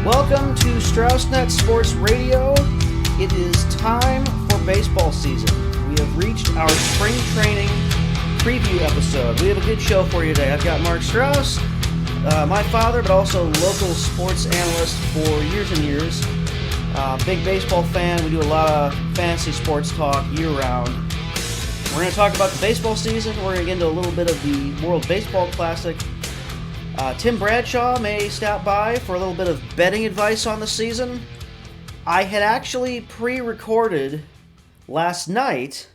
Welcome to StraussNet Sports Radio. It is time for baseball season. We have reached our spring training preview episode. We have a good show for you today. I've got Mark Strauss, my father, but also local sports analyst for years and years. Big baseball fan. We do a lot of fantasy sports talk year-round. We're going to talk about the baseball season. We're going to get into a little bit of the World Baseball Classic. Tim Bradshaw may stop by for a little bit of betting advice on the season. I had actually pre-recorded last night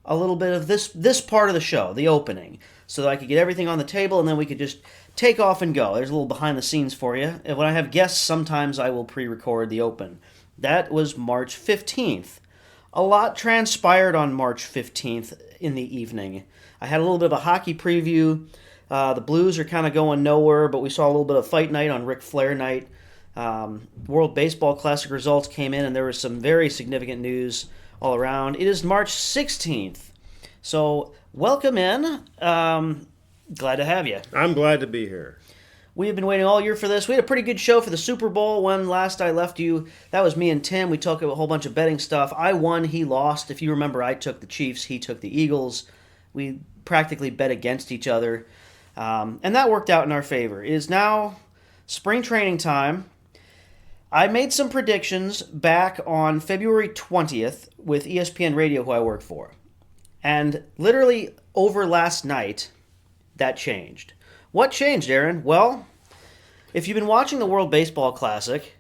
a little bit of this part of the show, the opening, so that I could get everything on the table and then we could just take off and go. There's a little behind the scenes for you. And when I have guests, sometimes I will pre-record the open. That was March 15th. A lot transpired on March 15th in the evening. I had a little bit of a hockey preview. The Blues are kind of going nowhere, but we saw a little bit of fight night on Ric Flair night. World Baseball Classic results came in, and there was some very significant news all around. It is March 16th, so welcome in. Glad to have you. I'm glad to be here. We have been waiting all year for this. We had a pretty good show for the Super Bowl when last I left you. That was me and Tim. We talked about a whole bunch of betting stuff. I won, he lost. If you remember, I took the Chiefs, he took the Eagles. We practically bet against each other. And that worked out in our favor. It is now spring training time. I made some predictions back on February 20th with ESPN Radio, who I work for. And literally over last night, that changed. What changed, Aaron? Well, if you've been watching the World Baseball Classic,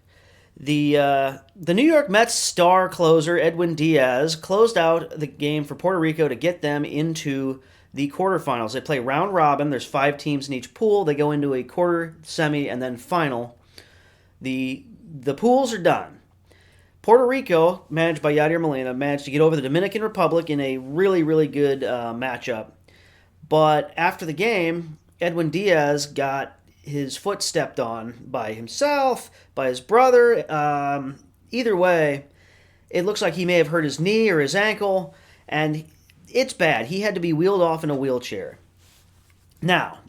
the New York Mets star closer, Edwin Diaz, closed out the game for Puerto Rico to get them into the quarterfinals. They play round robin. There's 5 teams in each pool. They go into a quarter, semi, and then final. The pools are done. Puerto Rico, managed by Yadier Molina, managed to get over the Dominican Republic in a really, really good matchup. But after the game, Edwin Diaz got his foot stepped on by himself, by his brother. Either way, it looks like he may have hurt his knee or his ankle, and it's bad. He had to be wheeled off in a wheelchair. Now,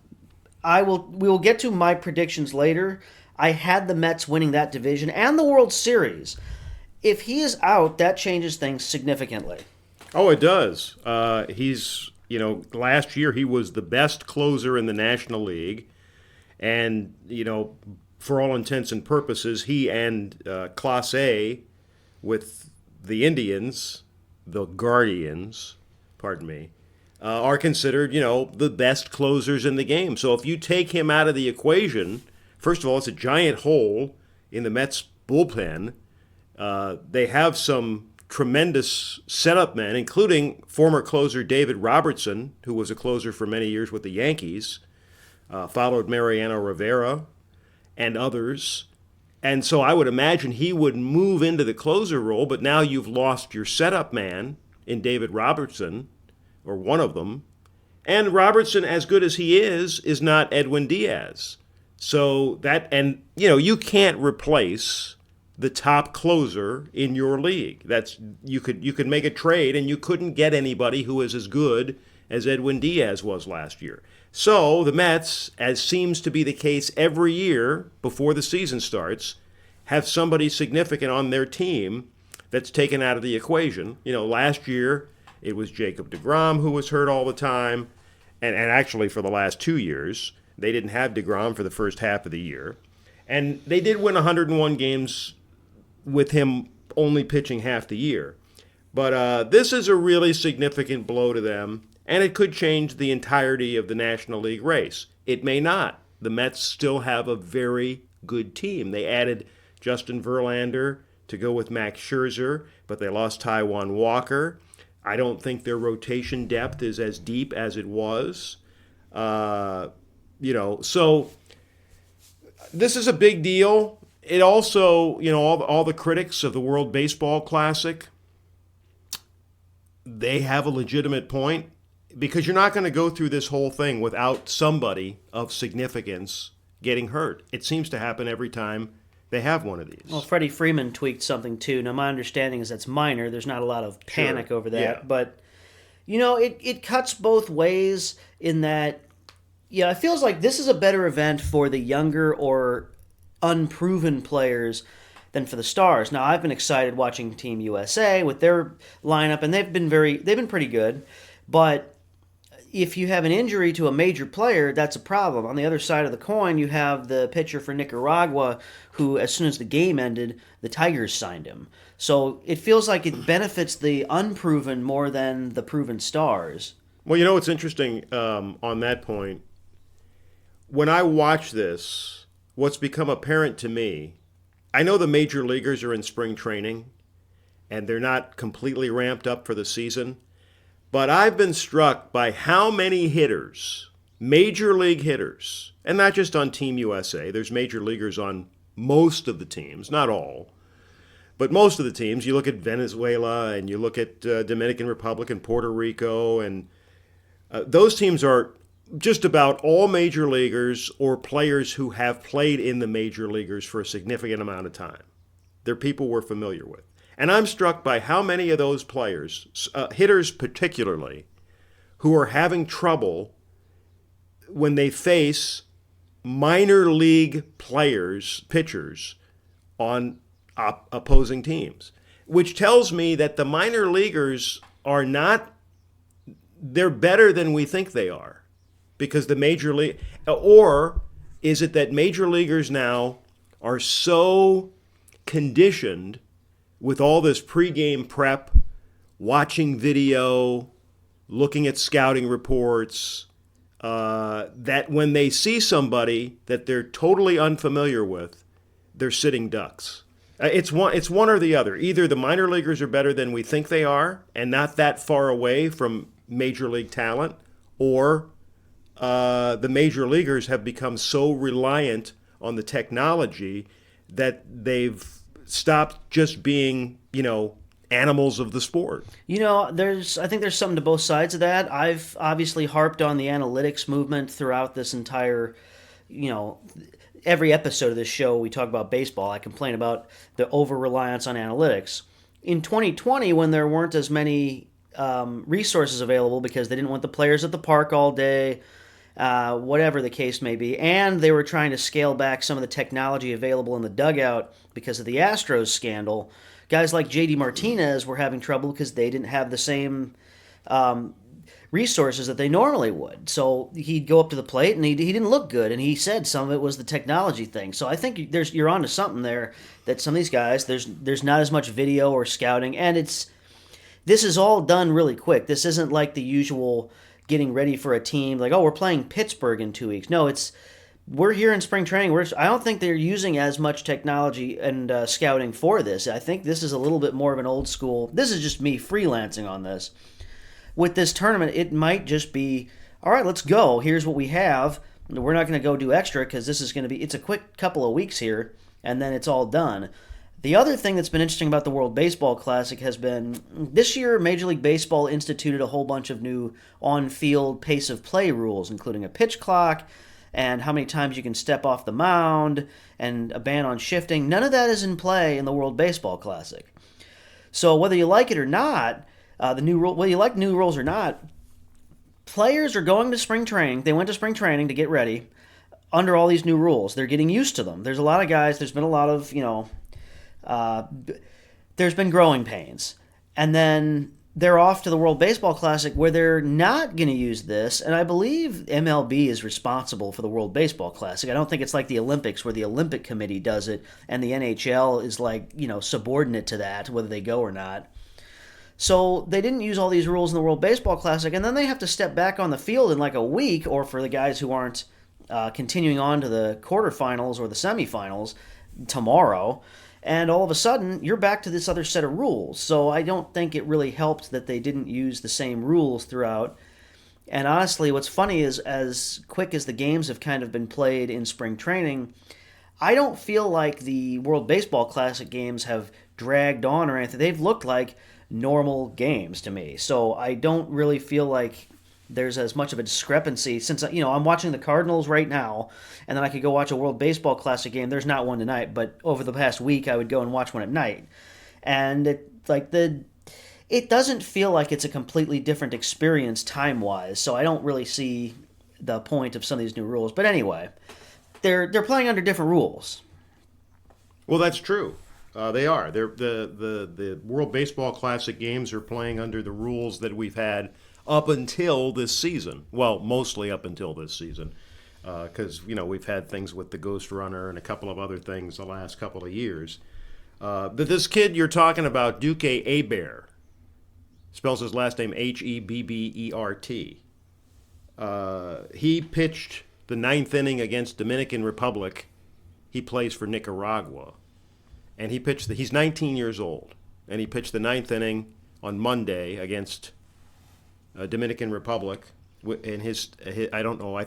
we will get to my predictions later. I had the Mets winning that division and the World Series. If he is out, that changes things significantly. Oh, it does. Last year he was the best closer in the National League. And, for all intents and purposes, he and Class A with the Indians, the Guardians, are considered, the best closers in the game. So if you take him out of the equation, first of all, it's a giant hole in the Mets bullpen. They have some tremendous setup men, including former closer David Robertson, who was a closer for many years with the Yankees, followed Mariano Rivera and others. And so I would imagine he would move into the closer role, but now you've lost your setup man in David Robertson, or one of them. And Robertson, as good as he is not Edwin Diaz. So you can't replace the top closer in your league. You could make a trade and you couldn't get anybody who is as good as Edwin Diaz was last year. So the Mets, as seems to be the case every year before the season starts, have somebody significant on their team that's taken out of the equation. Last year it was Jacob deGrom who was hurt all the time, and actually for the last 2 years they didn't have deGrom for the first half of the year. And they did win 101 games with him only pitching half the year. But this is a really significant blow to them, and it could change the entirety of the National League race. It may not. The Mets still have a very good team. They added Justin Verlander to go with Max Scherzer, but they lost Taijuan Walker. I don't think their rotation depth is as deep as it was. So this is a big deal. It also, all the critics of the World Baseball Classic, they have a legitimate point, because you're not going to go through this whole thing without somebody of significance getting hurt. It seems to happen every time they have one of these. Well, Freddie Freeman tweaked something too. Now, my understanding is that's minor. There's not a lot of panic over that. Yeah. But, it cuts both ways in that, it feels like this is a better event for the younger or unproven players than for the Stars. Now, I've been excited watching Team USA with their lineup, and they've been pretty good. But if you have an injury to a major player, that's a problem. On the other side of the coin, you have the pitcher for Nicaragua, who, as soon as the game ended, the Tigers signed him. So it feels like it benefits the unproven more than the proven stars. Well, what's interesting on that point? When I watch this, what's become apparent to me, I know the major leaguers are in spring training and they're not completely ramped up for the season, but I've been struck by how many hitters, major league hitters, and not just on Team USA, there's major leaguers on most of the teams, not all, but most of the teams. You look at Venezuela and you look at Dominican Republic and Puerto Rico, and those teams are just about all major leaguers or players who have played in the major leaguers for a significant amount of time. They're people we're familiar with. And I'm struck by how many of those players, hitters particularly, who are having trouble when they face minor league players, pitchers, on opposing teams, which tells me that the minor leaguers are not, they're better than we think they are. Because the major league, or is it that major leaguers now are so conditioned with all this pregame prep, watching video, looking at scouting reports, that when they see somebody that they're totally unfamiliar with, they're sitting ducks. It's one or the other. Either the minor leaguers are better than we think they are and not that far away from major league talent, or the major leaguers have become so reliant on the technology that they've stopped just being, animals of the sport. I think there's something to both sides of that. I've obviously harped on the analytics movement throughout this entire, every episode of this show we talk about baseball. I complain about the over-reliance on analytics. In 2020, when there weren't as many resources available because they didn't want the players at the park all day, whatever the case may be, and they were trying to scale back some of the technology available in the dugout because of the Astros scandal, guys like J.D. Martinez were having trouble because they didn't have the same resources that they normally would. So he'd go up to the plate and he didn't look good, and he said some of it was the technology thing. So I think you're onto something there, that some of these guys, there's not as much video or scouting, and this is all done really quick. This isn't like the usual getting ready for a team, like, oh, we're playing Pittsburgh in 2 weeks. No, we're here in spring training. I don't think they're using as much technology and scouting for this. I think this is a little bit more of an old school. This is just me freelancing on this. With this tournament, it might just be, all right, let's go. Here's what we have. We're not going to go do extra because this is going to be, it's a quick couple of weeks here, and then it's all done. The other thing that's been interesting about the World Baseball Classic has been, this year Major League Baseball instituted a whole bunch of new on-field pace of play rules, including a pitch clock and how many times you can step off the mound and a ban on shifting. None of that is in play in the World Baseball Classic. So whether you like it or not, whether you like new rules or not, players are going to spring training. They went to spring training to get ready under all these new rules. They're getting used to them. There's a lot of guys, there's been a lot of, there's been growing pains. And then they're off to the World Baseball Classic where they're not going to use this. And I believe MLB is responsible for the World Baseball Classic. I don't think it's like the Olympics where the Olympic Committee does it and the NHL is like, subordinate to that, whether they go or not. So they didn't use all these rules in the World Baseball Classic, and then they have to step back on the field in like a week, or for the guys who aren't continuing on to the quarterfinals or the semifinals tomorrow, and all of a sudden you're back to this other set of rules. So I don't think it really helped that they didn't use the same rules throughout. And honestly, what's funny is, as quick as the games have kind of been played in spring training, I don't feel like the World Baseball Classic games have dragged on or anything. They've looked like normal games to me. So I don't really feel like there's as much of a discrepancy, since I'm watching the Cardinals right now, and then I could go watch a World Baseball Classic game. There's not one tonight, but over the past week I would go and watch one at night, and it doesn't feel like it's a completely different experience time-wise. So I don't really see the point of some of these new rules. But anyway, they're playing under different rules. Well, that's true. They are. The World Baseball Classic games are playing under the rules that we've had up until this season. Well, mostly up until this season, because we've had things with the Ghost Runner and a couple of other things the last couple of years. But this kid you're talking about, Duque Hebert, spells his last name Hebbert. He pitched the ninth inning against Dominican Republic. He plays for Nicaragua. And he's 19 years old. And he pitched the ninth inning on Monday against Dominican Republic. And I don't know, I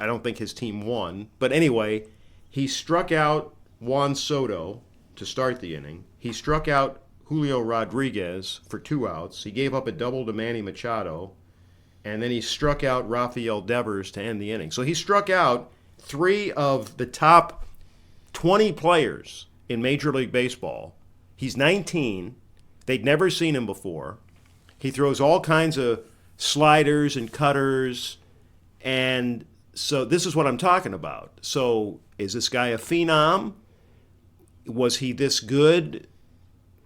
don't think his team won. But anyway, he struck out Juan Soto to start the inning. He struck out Julio Rodriguez for 2 outs. He gave up a double to Manny Machado. And then he struck out Rafael Devers to end the inning. So he struck out 3 of the top 20 players in Major League Baseball. He's 19. They'd never seen him before. He throws all kinds of sliders and cutters. And so this is what I'm talking about. So is this guy a phenom? Was he this good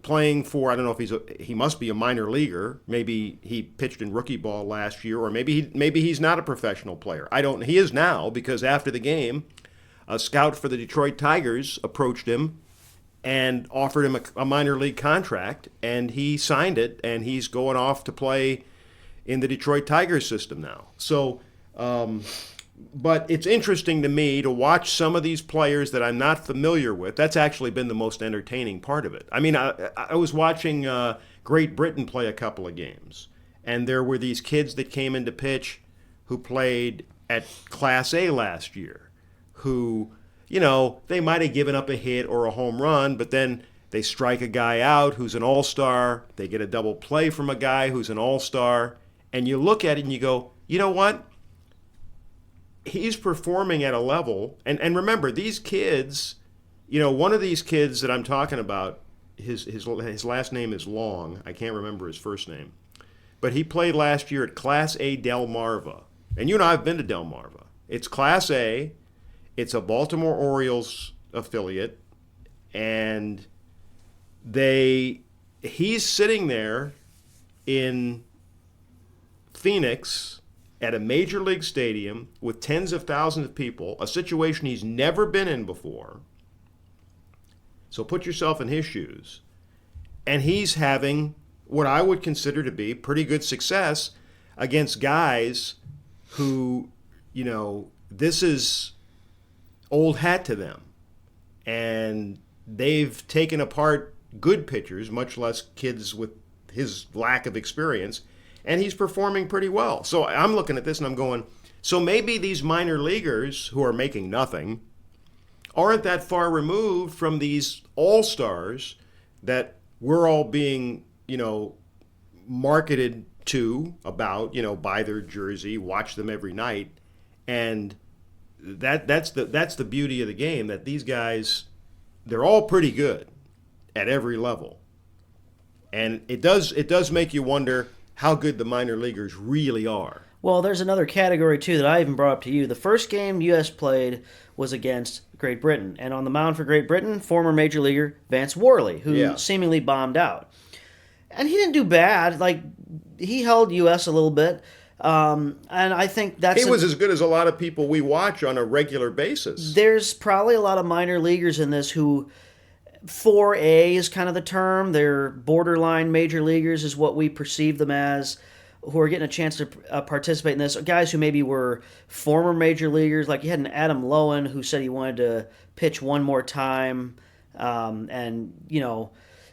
playing for, I don't know if he must be a minor leaguer. Maybe he pitched in rookie ball last year, or maybe he's not a professional player. He is now, because after the game, a scout for the Detroit Tigers approached him and offered him a minor league contract, and he signed it, and he's going off to play in the Detroit Tigers system now. So, but it's interesting to me to watch some of these players that I'm not familiar with. That's actually been the most entertaining part of it. I mean, I was watching Great Britain play a couple of games, and there were these kids that came in to pitch who played at Class A last year, who, they might have given up a hit or a home run, but then they strike a guy out who's an all-star. They get a double play from a guy who's an all-star, and you look at it and you go, you know what? He's performing at a level, and remember, these kids, one of these kids that I'm talking about, his last name is Long. I can't remember his first name. But he played last year at Class A Delmarva. And I've been to Delmarva. It's Class A. It's a Baltimore Orioles affiliate. And he's sitting there in Phoenix at a major league stadium with tens of thousands of people, a situation he's never been in before. So put yourself in his shoes. And he's having what I would consider to be pretty good success against guys who, this is old hat to them. And they've taken apart good pitchers, much less kids with his lack of experience, and he's performing pretty well. So I'm looking at this and I'm going, so maybe these minor leaguers who are making nothing aren't that far removed from these all-stars that we're all being, marketed to about, buy their jersey, watch them every night. And that's the beauty of the game, that these guys, they're all pretty good at every level. And it does make you wonder how good the minor leaguers really are. Well, there's another category, too, that I even brought up to you. The first game U.S. played was against Great Britain. And on the mound for Great Britain, former major leaguer Vance Worley, who seemingly bombed out. And he didn't do bad. He held U.S. a little bit. And I think he was as good as a lot of people we watch on a regular basis. There's probably a lot of minor leaguers in this who 4A is kind of the term. They're borderline major leaguers is what we perceive them as, who are getting a chance to participate in this. Guys who maybe were former major leaguers, like you had an Adam Lowen who said he wanted to pitch one more time.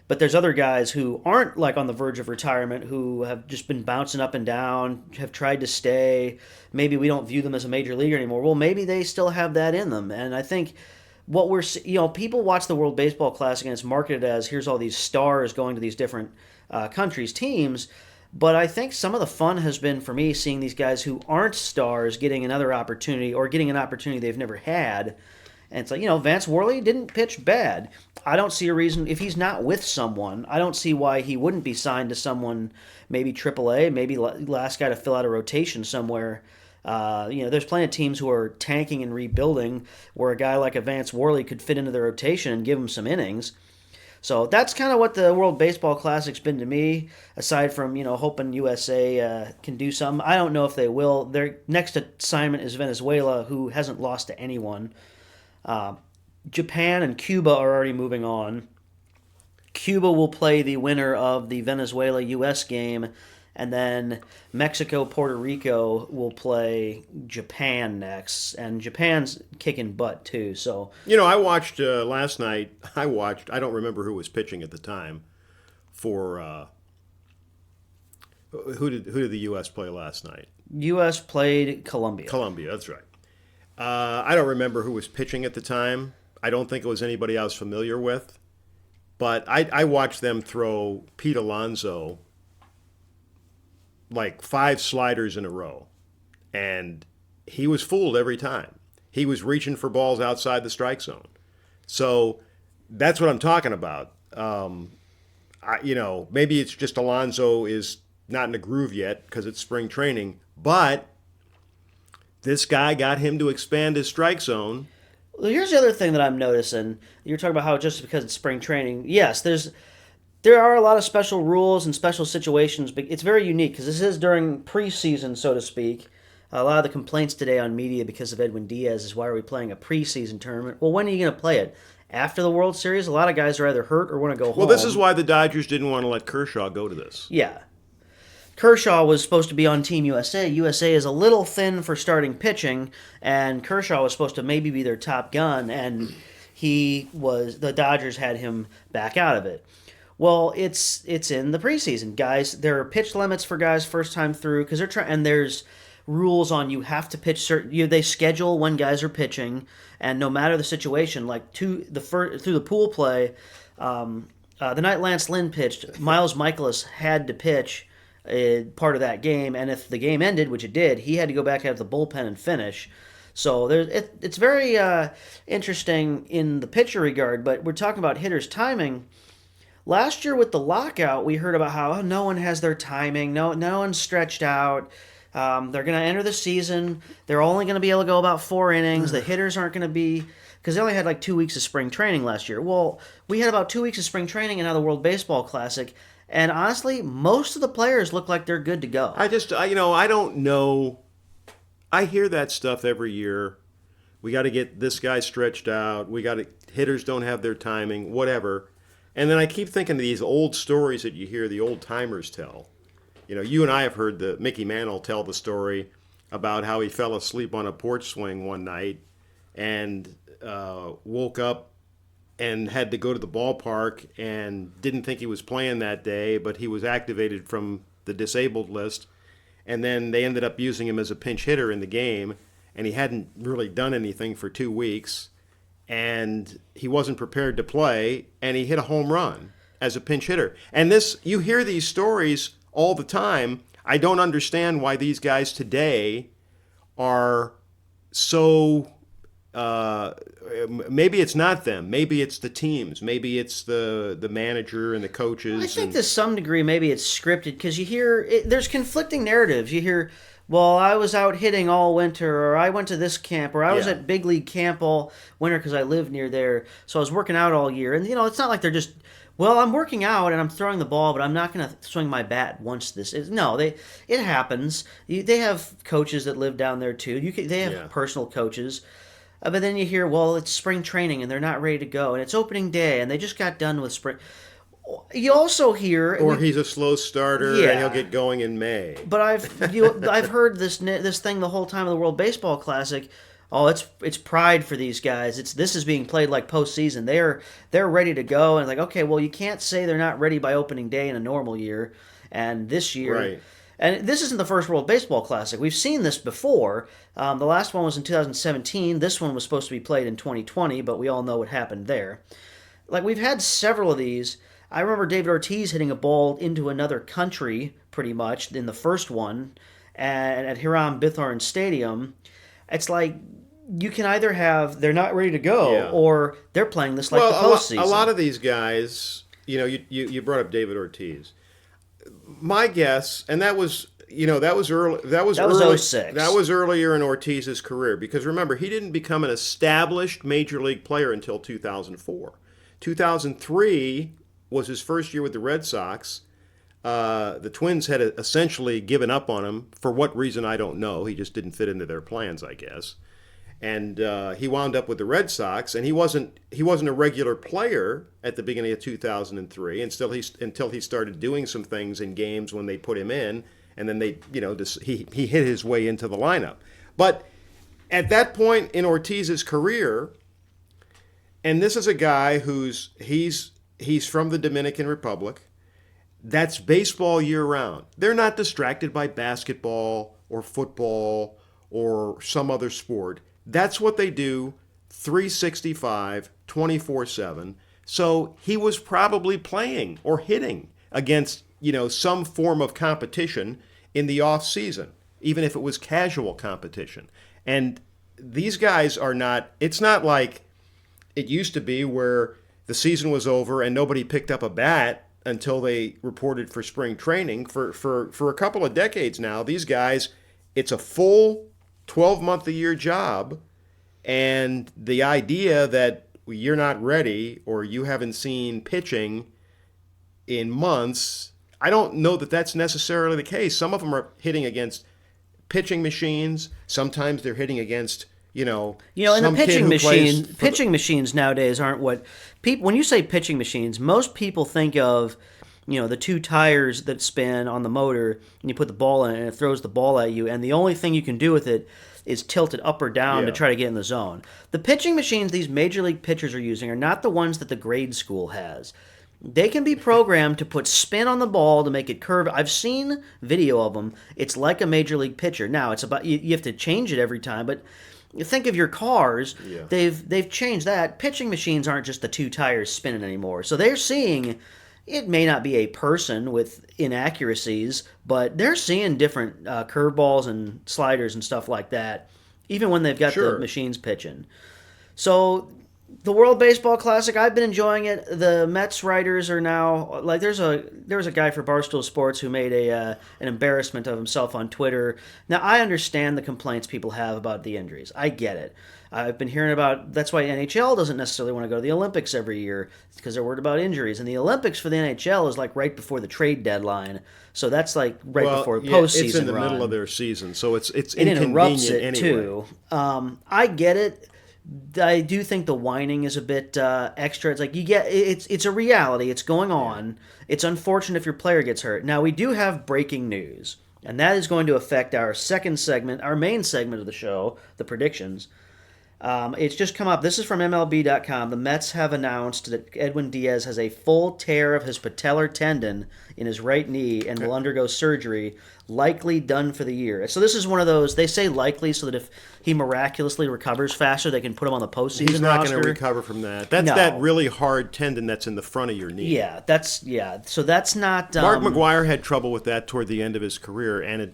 But there's other guys who aren't on the verge of retirement, who have just been bouncing up and down, have tried to stay. Maybe we don't view them as a major leaguer anymore. Well, maybe they still have that in them. And I think what people watch the World Baseball Classic and it's marketed as here's all these stars going to these different countries' teams. But I think some of the fun has been for me seeing these guys who aren't stars getting another opportunity, or getting an opportunity they've never had. And it's Vance Worley didn't pitch bad. I don't see a reason, if he's not with someone, I don't see why he wouldn't be signed to someone, maybe AAA, maybe last guy to fill out a rotation somewhere. There's plenty of teams who are tanking and rebuilding where a guy like a Vance Worley could fit into their rotation and give him some innings. So that's kind of what the World Baseball Classic's been to me, aside from, hoping USA can do something. I don't know if they will. Their next assignment is Venezuela, who hasn't lost to anyone. Japan and Cuba are already moving on. Cuba will play the winner of the Venezuela-U.S. game, and then Mexico-Puerto Rico will play Japan next. And Japan's kicking butt, too. So I watched last night. I don't remember who was pitching at the time for who did the U.S. play last night? U.S. played Colombia. Colombia, that's right. I don't remember who was pitching at the time. I don't think it was anybody I was familiar with. But I watched them throw Pete Alonso like 5 sliders in a row. And he was fooled every time. He was reaching for balls outside the strike zone. So that's what I'm talking about. Maybe it's just Alonso is not in the groove yet because it's spring training. But this guy got him to expand his strike zone. Well, here's the other thing that I'm noticing. You're talking about how just because it's spring training, yes, there are a lot of special rules and special situations, but it's very unique because this is during preseason, so to speak. A lot of the complaints today on media because of Edwin Diaz is, why are we playing a preseason tournament? Well, when are you going to play it? After the World Series? A lot of guys are either hurt or want to go home. Well, this is why the Dodgers didn't want to let Kershaw go to this. Yeah. Kershaw was supposed to be on Team USA. USA is a little thin for starting pitching, and Kershaw was supposed to maybe be their top gun, and the Dodgers had him back out of it. Well, it's in the preseason, guys. There are pitch limits for guys first time through because they're trying, and there's rules on you have to pitch certain. They schedule when guys are pitching, and no matter the situation, like through the pool play, the night Lance Lynn pitched, Miles Michaelis had to pitch part of that game, and if the game ended, which it did, he had to go back out of the bullpen and finish. So it's very interesting in the pitcher regard, but we're talking about hitters' timing. Last year with the lockout, we heard about how no one has their timing, no one's stretched out. They're going to enter the season. They're only going to be able to go about 4 innings. The hitters aren't going to be, because they only had like 2 weeks of spring training last year. Well, we had about 2 weeks of spring training and now the World Baseball Classic. And honestly, most of the players look like they're good to go. I don't know. I hear that stuff every year. We got to get this guy stretched out. Hitters don't have their timing, whatever. And then I keep thinking of these old stories that you hear the old timers tell. You and I have heard the Mickey Mantle tell the story about how he fell asleep on a porch swing one night and woke up and had to go to the ballpark and didn't think he was playing that day, but he was activated from the disabled list. And then they ended up using him as a pinch hitter in the game, and he hadn't really done anything for 2 weeks, and he wasn't prepared to play, and he hit a home run as a pinch hitter. And you hear these stories all the time. I don't understand why these guys today are so... maybe it's not them. Maybe it's the teams. Maybe it's the manager and the coaches. I think to some degree maybe it's scripted because you hear there's conflicting narratives. You hear, well, I was out hitting all winter, or I went to this camp, or I was at big league camp all winter because I live near there, so I was working out all year. And it's not like they're just, well, I'm working out and I'm throwing the ball, but I'm not going to swing my bat once this is. No, it happens. They have coaches that live down there too. They have personal coaches. But then you hear, well, it's spring training and they're not ready to go, and it's opening day and they just got done with spring. You also hear, or he's a slow starter and he'll get going in May. But I've heard this thing the whole time of the World Baseball Classic. Oh, it's pride for these guys. This is being played like postseason. They're ready to go, and like, okay, well, you can't say they're not ready by opening day in a normal year, and this year. Right. And this isn't the first World Baseball Classic. We've seen this before. The last one was in 2017. This one was supposed to be played in 2020, but we all know what happened there. Like, we've had several of these. I remember David Ortiz hitting a ball into another country, pretty much, in the first one, at Hiram Bithorn Stadium. It's like, you can either have they're not ready to go, or they're playing this like the postseason. A lot of these guys, you brought up David Ortiz. My guess, and that was, that was early. That was early. '06. That was earlier in Ortiz's career because remember he didn't become an established major league player until 2004. 2003 was his first year with the Red Sox. The Twins had essentially given up on him for what reason I don't know. He just didn't fit into their plans, I guess. And he wound up with the Red Sox, and he wasn't a regular player at the beginning of 2003 until he started doing some things in games when they put him in, and then he hit his way into the lineup. But at that point in Ortiz's career, and this is a guy he's from the Dominican Republic. That's baseball year round. They're not distracted by basketball or football or some other sport. That's what they do 365, 24/7. So he was probably playing or hitting against, some form of competition in the off season, even if it was casual competition. And these guys are not, it's not like it used to be where the season was over and nobody picked up a bat until they reported for spring training. For a couple of decades now, these guys, it's a full 12-month-a-year job, and the idea that you're not ready or you haven't seen pitching in months, I don't know that that's necessarily the case. Some of them are hitting against pitching machines. Sometimes they're hitting against, and the pitching machines nowadays aren't what people. When you say pitching machines, most people think of, the two tires that spin on the motor, and you put the ball in it, and it throws the ball at you, and the only thing you can do with it is tilt it up or down to try to get in the zone. The pitching machines these major league pitchers are using are not the ones that the grade school has. They can be programmed to put spin on the ball to make it curve. I've seen video of them. It's like a major league pitcher. Now, it's about you have to change it every time, but you think of your cars, they've changed that. Pitching machines aren't just the two tires spinning anymore. So they're seeing, it may not be a person with inaccuracies, but they're seeing different curveballs and sliders and stuff like that, even when they've got the machines pitching. So the World Baseball Classic, I've been enjoying it. The Mets writers are now like there was a guy for Barstool Sports who made an embarrassment of himself on Twitter. Now I understand the complaints people have about the injuries. I get it. I've been hearing about that's why NHL doesn't necessarily want to go to the Olympics every year because they're worried about injuries. And the Olympics for the NHL is like right before the trade deadline, so that's like before postseason. It's in the middle of their season, so it's inconvenient anyway. Too. I get it. I do think the whining is a bit extra. It's like it's a reality. It's going on. It's unfortunate if your player gets hurt. Now we do have breaking news, and that is going to affect our second segment, our main segment of the show, the predictions. It's just come up. This is from MLB.com. The Mets have announced that Edwin Diaz has a full tear of his patellar tendon in his right knee and will undergo surgery, likely done for the year. So this is one of those, they say likely so that if he miraculously recovers faster, they can put him on the postseason roster. He's not going to recover from that. That's that really hard tendon that's in the front of your knee. So that's not... Mark McGwire had trouble with that toward the end of his career, and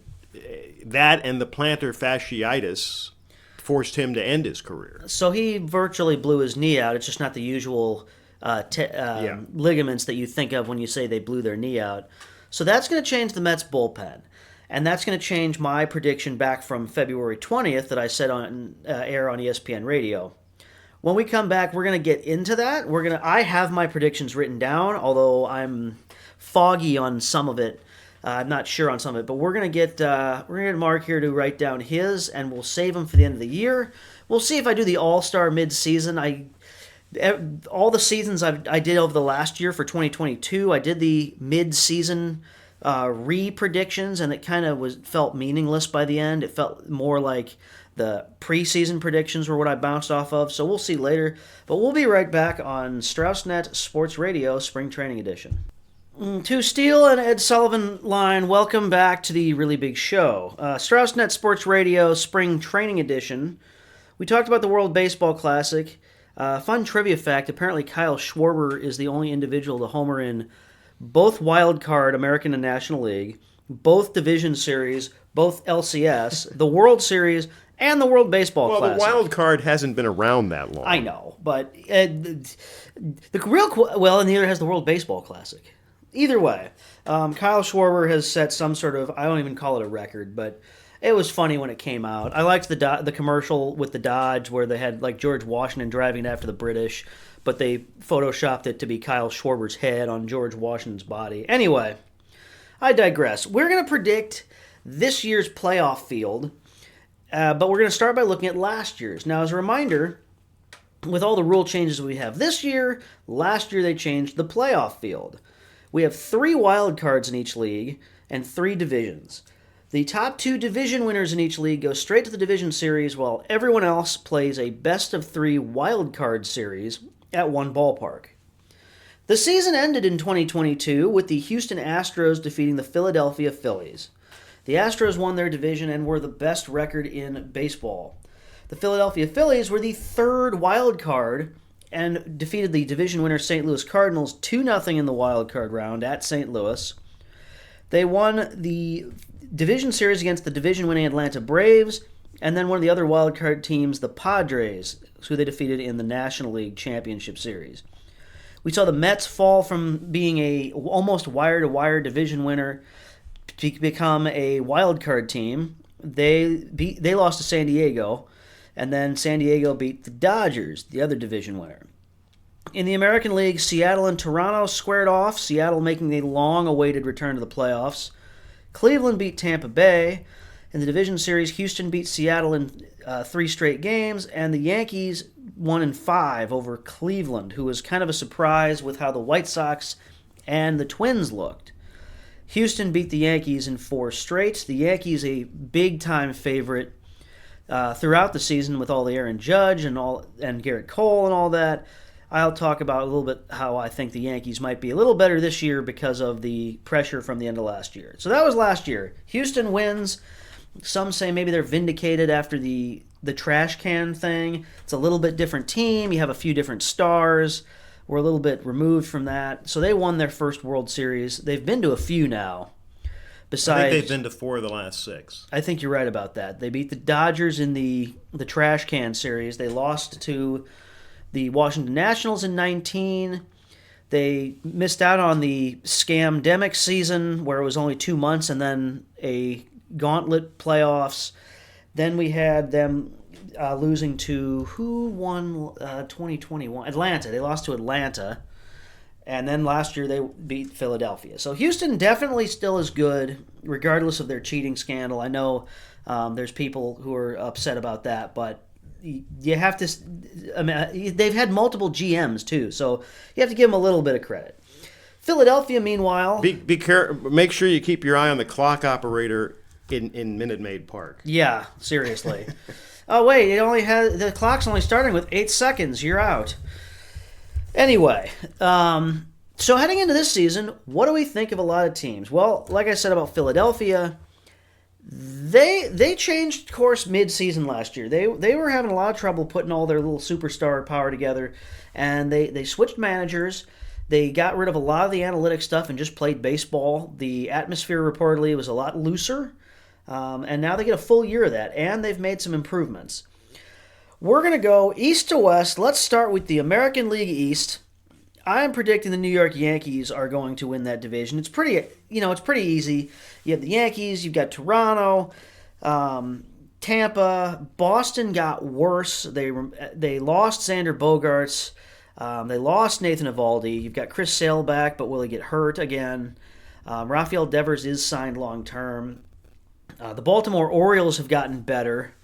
that and the plantar fasciitis forced him to end his career. So he virtually blew his knee out. It's just not the usual ligaments that you think of when you say they blew their knee out. So that's going to change the Mets bullpen. And that's going to change my prediction back from February 20th that I said on air on ESPN Radio. When we come back, we're going to get into that. I have my predictions written down, although I'm foggy on some of it. I'm not sure on some of it, but we're gonna get Mark here to write down his, and we'll save him for the end of the year. We'll see if I do the All-Star mid-season. All the seasons I did over the last year for 2022, I did the mid-season re-predictions, and it kind of felt meaningless by the end. It felt more like the preseason predictions were what I bounced off of, so we'll see later. But we'll be right back on StraussNet Sports Radio Spring Training Edition. To Steele and Ed Sullivan line, welcome back to the really big show. StraussNet Sports Radio Spring Training Edition. We talked about the World Baseball Classic. Fun trivia fact, apparently Kyle Schwarber is the only individual to homer in both Wild Card, American and National League, both Division Series, both LCS, the World Series, and the World Baseball Classic. Well, the Wild Card hasn't been around that long. I know, but and neither has the World Baseball Classic. Either way, Kyle Schwarber has set some sort of, I don't even call it a record, but it was funny when it came out. I liked the commercial with the Dodge where they had like George Washington driving it after the British, but they photoshopped it to be Kyle Schwarber's head on George Washington's body. Anyway, I digress. We're going to predict this year's playoff field, but we're going to start by looking at last year's. Now, as a reminder, with all the rule changes we have this year, last year they changed the playoff field. We have 3 wild cards in each league and 3 divisions. The top 2 division winners in each league go straight to the division series, while everyone else plays a best-of-3 wild card series at one ballpark. The season ended in 2022 with the Houston Astros defeating the Philadelphia Phillies. The Astros won their division and were the best record in baseball. The Philadelphia Phillies were the 3rd wild card and defeated the division winner St. Louis Cardinals 2-0 in the wild card round at St. Louis. They won the division series against the division-winning Atlanta Braves, and then one of the other wild card teams, the Padres, who they defeated in the National League Championship Series. We saw the Mets fall from being a almost wire-to-wire division winner to become a wild card team. They lost to San Diego, and then San Diego beat the Dodgers, the other division winner. In the American League, Seattle and Toronto squared off, Seattle making the long-awaited return to the playoffs. Cleveland beat Tampa Bay. In the division series, Houston beat Seattle in 3 straight games, and the Yankees won in 5 over Cleveland, who was kind of a surprise with how the White Sox and the Twins looked. Houston beat the Yankees in 4 straight. The Yankees a big-time favorite throughout the season with all the Aaron Judge and Garrett Cole and all that. I'll talk about a little bit how I think the Yankees might be a little better this year because of the pressure from the end of last year. So that was last year. Houston wins. Some say maybe they're vindicated after the trash can thing. It's a little bit different team. You have a few different stars. We're a little bit removed from that. So they won their first World Series. They've been to a few now. Besides, I think they've been to 4 of the last 6. I think you're right about that. They beat the Dodgers in the trash can series. They lost to the Washington Nationals in 19. They missed out on the scamdemic season where it was only 2 months and then a gauntlet playoffs. Then we had them losing to, who won 2021? Atlanta. They lost to Atlanta. And then last year they beat Philadelphia. So Houston definitely still is good, regardless of their cheating scandal. I know there's people who are upset about that, but you have to. I mean, they've had multiple GMs too, so you have to give them a little bit of credit. Philadelphia, meanwhile, be careful. Make sure you keep your eye on the clock operator in Minute Maid Park. Yeah, seriously. Oh wait, the clock's only starting with 8 seconds. You're out. Anyway, so heading into this season, what do we think of a lot of teams? Well, like I said about Philadelphia, they changed course mid-season last year. They were having a lot of trouble putting all their little superstar power together, and they switched managers. They got rid of a lot of the analytic stuff and just played baseball. The atmosphere reportedly was a lot looser, and now they get a full year of that, and they've made some improvements. We're going to go east to west. Let's start with the American League East. I'm predicting the New York Yankees are going to win that division. It's pretty easy. You have the Yankees, you've got Toronto, Tampa. Boston got worse. They lost Xander Bogaerts. They lost Nathan Eovaldi. You've got Chris Sale back, but will he get hurt again? Rafael Devers is signed long term. The Baltimore Orioles have gotten better.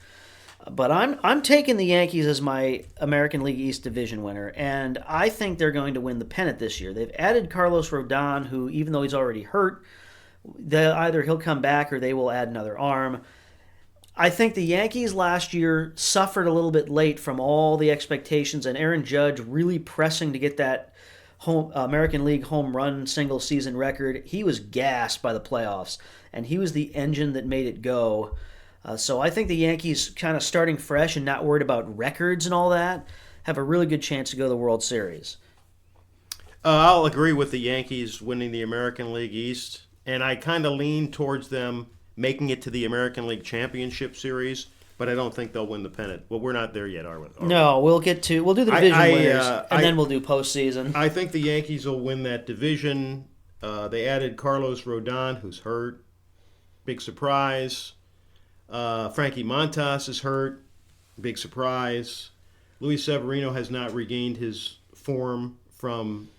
But I'm taking the Yankees as my American League East division winner, and I think they're going to win the pennant this year. They've added Carlos Rodon, who, even though he's already hurt, either he'll come back or they will add another arm. I think the Yankees last year suffered a little bit late from all the expectations, and Aaron Judge really pressing to get that American League home run single season record. He was gassed by the playoffs, and he was the engine that made it go. So I think the Yankees, kind of starting fresh and not worried about records and all that, have a really good chance to go to the World Series. I'll agree with the Yankees winning the American League East, and I kind of lean towards them making it to the American League Championship Series, but I don't think they'll win the pennant. Well, we're not there yet, are we? No, we'll do the division winners, and then we'll do postseason. I think the Yankees will win that division. They added Carlos Rodon, who's hurt. Big surprise. Frankie Montas is hurt. Big surprise. Luis Severino has not regained his form from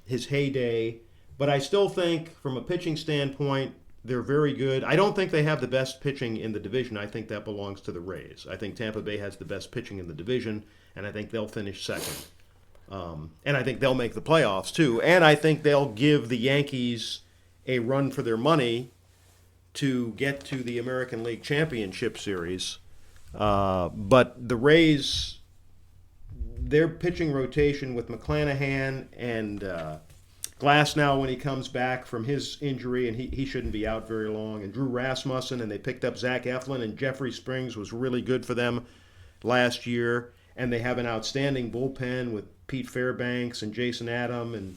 his heyday. But I still think, from a pitching standpoint, they're very good. I don't think they have the best pitching in the division. I think that belongs to the Rays. I think Tampa Bay has the best pitching in the division, and I think they'll finish second. And I think they'll make the playoffs, too. And I think they'll give the Yankees a run for their money to get to the American League Championship Series. But the Rays, their pitching rotation with McClanahan and Glasnow when he comes back from his injury, and he shouldn't be out very long, and Drew Rasmussen, and they picked up Zach Eflin, and Jeffrey Springs was really good for them last year. And they have an outstanding bullpen with Pete Fairbanks and Jason Adam and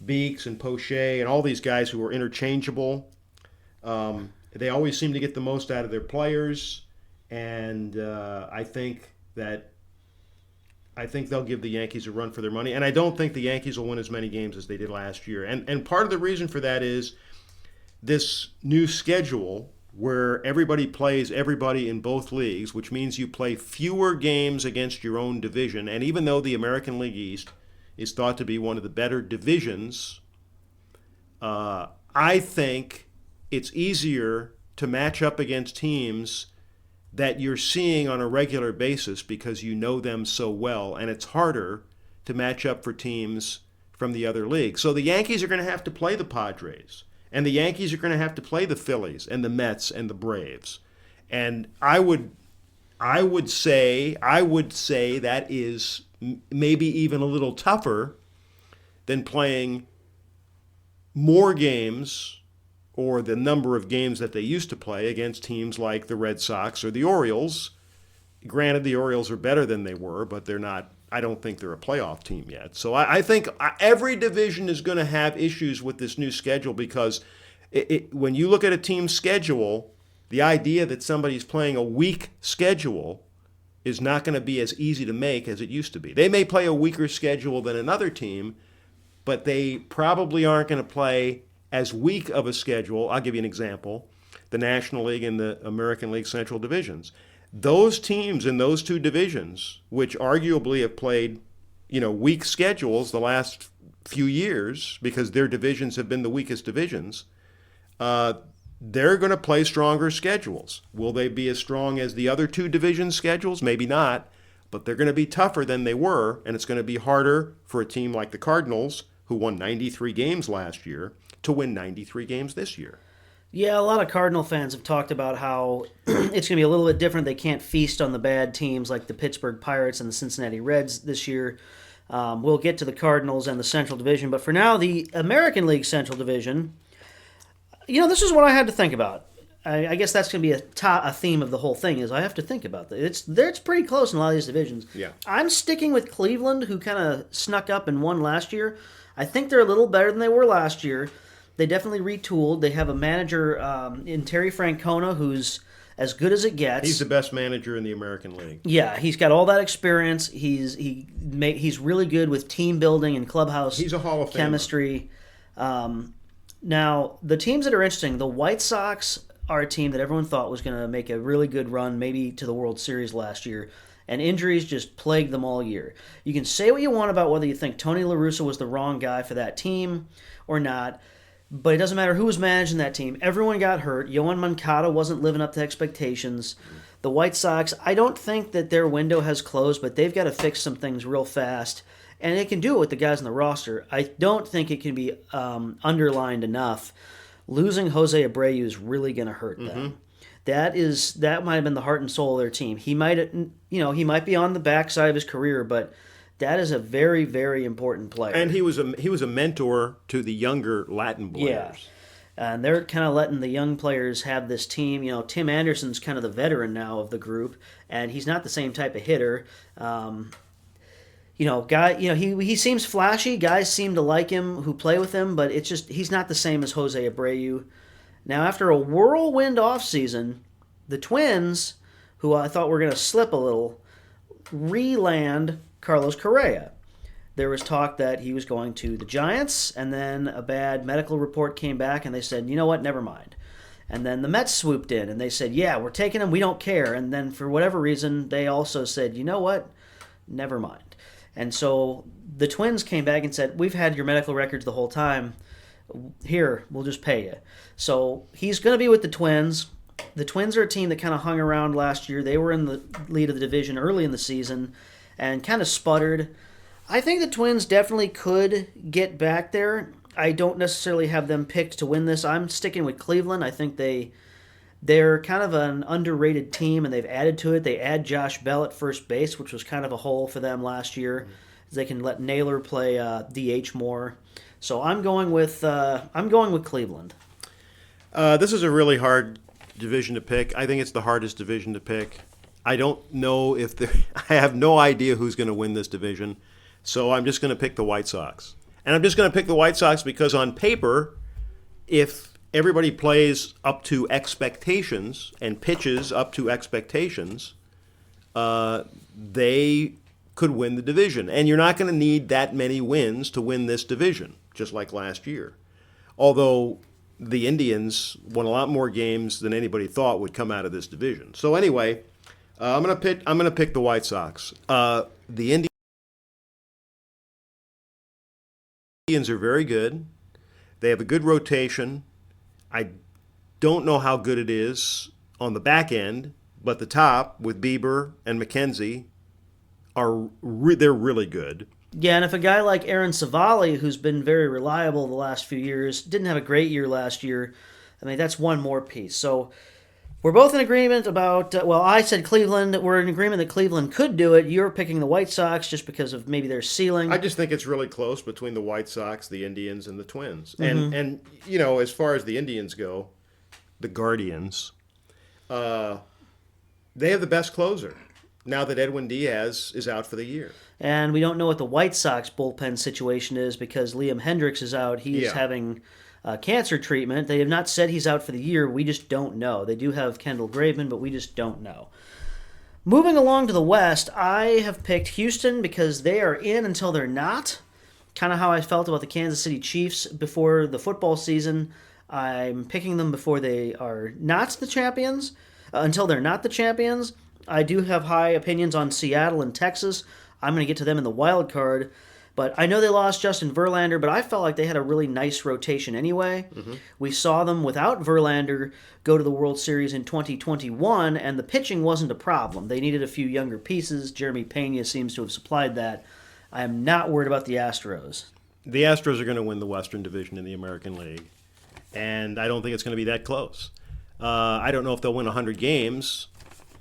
Beeks and Poche and all these guys who are interchangeable. They always seem to get the most out of their players, and I think they'll give the Yankees a run for their money. And I don't think the Yankees will win as many games as they did last year. And part of the reason for that is this new schedule where everybody plays everybody in both leagues, which means you play fewer games against your own division. And even though the American League East is thought to be one of the better divisions, I think it's easier to match up against teams that you're seeing on a regular basis because you know them so well, and it's harder to match up for teams from the other leagues. So the Yankees are going to have to play the Padres, and the Yankees are going to have to play the Phillies and the Mets and the Braves. And I would say that is maybe even a little tougher than playing more games, or the number of games that they used to play, against teams like the Red Sox or the Orioles. Granted, the Orioles are better than they were, but they're not. I don't think they're a playoff team yet. So I think every division is going to have issues with this new schedule, because when you look at a team's schedule, the idea that somebody's playing a weak schedule is not going to be as easy to make as it used to be. They may play a weaker schedule than another team, but they probably aren't going to play as weak of a schedule. I'll give you an example. The National League and the American League Central Divisions. Those teams in those two divisions, which arguably have played, weak schedules the last few years because their divisions have been the weakest divisions, they're going to play stronger schedules. Will they be as strong as the other two division schedules? Maybe not, but they're going to be tougher than they were, and it's going to be harder for a team like the Cardinals, who won 93 games last year, to win 93 games this year. Yeah, a lot of Cardinal fans have talked about how it's going to be a little bit different. They can't feast on the bad teams like the Pittsburgh Pirates and the Cincinnati Reds this year. We'll get to the Cardinals and the Central Division, but for now, the American League Central Division, this is what I had to think about. I guess that's going to be a theme of the whole thing, is I have to think about that. It's pretty close in a lot of these divisions. Yeah. I'm sticking with Cleveland, who kind of snuck up and won last year. I think they're a little better than they were last year. They definitely retooled. They have a manager in Terry Francona who's as good as it gets. He's the best manager in the American League. Yeah, he's got all that experience. He's really good with team building and clubhouse. He's a Hall of Famer. Chemistry. Now, the teams that are interesting, the White Sox are a team that everyone thought was going to make a really good run, maybe to the World Series last year. And injuries just plagued them all year. You can say what you want about whether you think Tony La Russa was the wrong guy for that team or not, but it doesn't matter who was managing that team. Everyone got hurt. Yohan Moncada wasn't living up to expectations. The White Sox, I don't think that their window has closed, but they've got to fix some things real fast, and they can do it with the guys on the roster. I don't think it can be underlined enough. Losing Jose Abreu is really going to hurt them. That might have been the heart and soul of their team. He might be on the backside of his career, but that is a very, very important player. And he was a mentor to the younger Latin players. Yeah. And they're kind of letting the young players have this team. Tim Anderson's kind of the veteran now of the group, and he's not the same type of hitter. He seems flashy. Guys seem to like him who play with him, but it's just he's not the same as Jose Abreu. Now, after a whirlwind offseason, the Twins, who I thought were going to slip a little, re-land Carlos Correa. There was talk that he was going to the Giants, and then a bad medical report came back, and they said, you know what, never mind. And then the Mets swooped in, and they said, yeah, we're taking him, we don't care. And then for whatever reason, they also said, you know what, never mind. And so the Twins came back and said, we've had your medical records the whole time. Here, we'll just pay you. So he's going to be with the Twins. The Twins are a team that kind of hung around last year. They were in the lead of the division early in the season and kind of sputtered. I think the Twins definitely could get back there. I don't necessarily have them picked to win this. I'm sticking with Cleveland. I think they're kind of an underrated team, and they've added to it. They add Josh Bell at first base, which was kind of a hole for them last year. They can let Naylor play DH more. So I'm going with Cleveland. This is a really hard division to pick. I think it's the hardest division to pick. I don't know if I have no idea who's going to win this division. So I'm just going to pick the White Sox. And I'm just going to pick the White Sox because on paper, if everybody plays up to expectations and pitches up to expectations, they could win the division. And you're not going to need that many wins to win this division, just like last year. Although the Indians won a lot more games than anybody thought would come out of this division. So anyway, I'm going to pick the White Sox. The Indians are very good. They have a good rotation. I don't know how good it is on the back end, but the top with Bieber and McKenzie they're really good. Yeah, and if a guy like Aaron Savali, who's been very reliable the last few years, didn't have a great year last year, I mean, that's one more piece. So we're both in agreement about, I said Cleveland. We're in agreement that Cleveland could do it. You're picking the White Sox just because of maybe their ceiling. I just think it's really close between the White Sox, the Indians, and the Twins. Mm-hmm. And you know, as far as the Indians go, the Guardians, they have the best closer now that Edwin Diaz is out for the year. And we don't know what the White Sox bullpen situation is because Liam Hendricks is out. He's having cancer treatment. They have not said he's out for the year. We just don't know. They do have Kendall Graveman, but we just don't know. Moving along to the West, I have picked Houston because they are in until they're not. Kind of how I felt about the Kansas City Chiefs before the football season. I'm picking them before they are not the champions, until they're not the champions. I do have high opinions on Seattle and Texas. I'm going to get to them in the wild card. But I know they lost Justin Verlander, but I felt like they had a really nice rotation anyway. Mm-hmm. We saw them without Verlander go to the World Series in 2021, and the pitching wasn't a problem. They needed a few younger pieces. Jeremy Pena seems to have supplied that. I am not worried about the Astros. The Astros are going to win the Western Division in the American League, and I don't think it's going to be that close. I don't know if they'll win 100 games,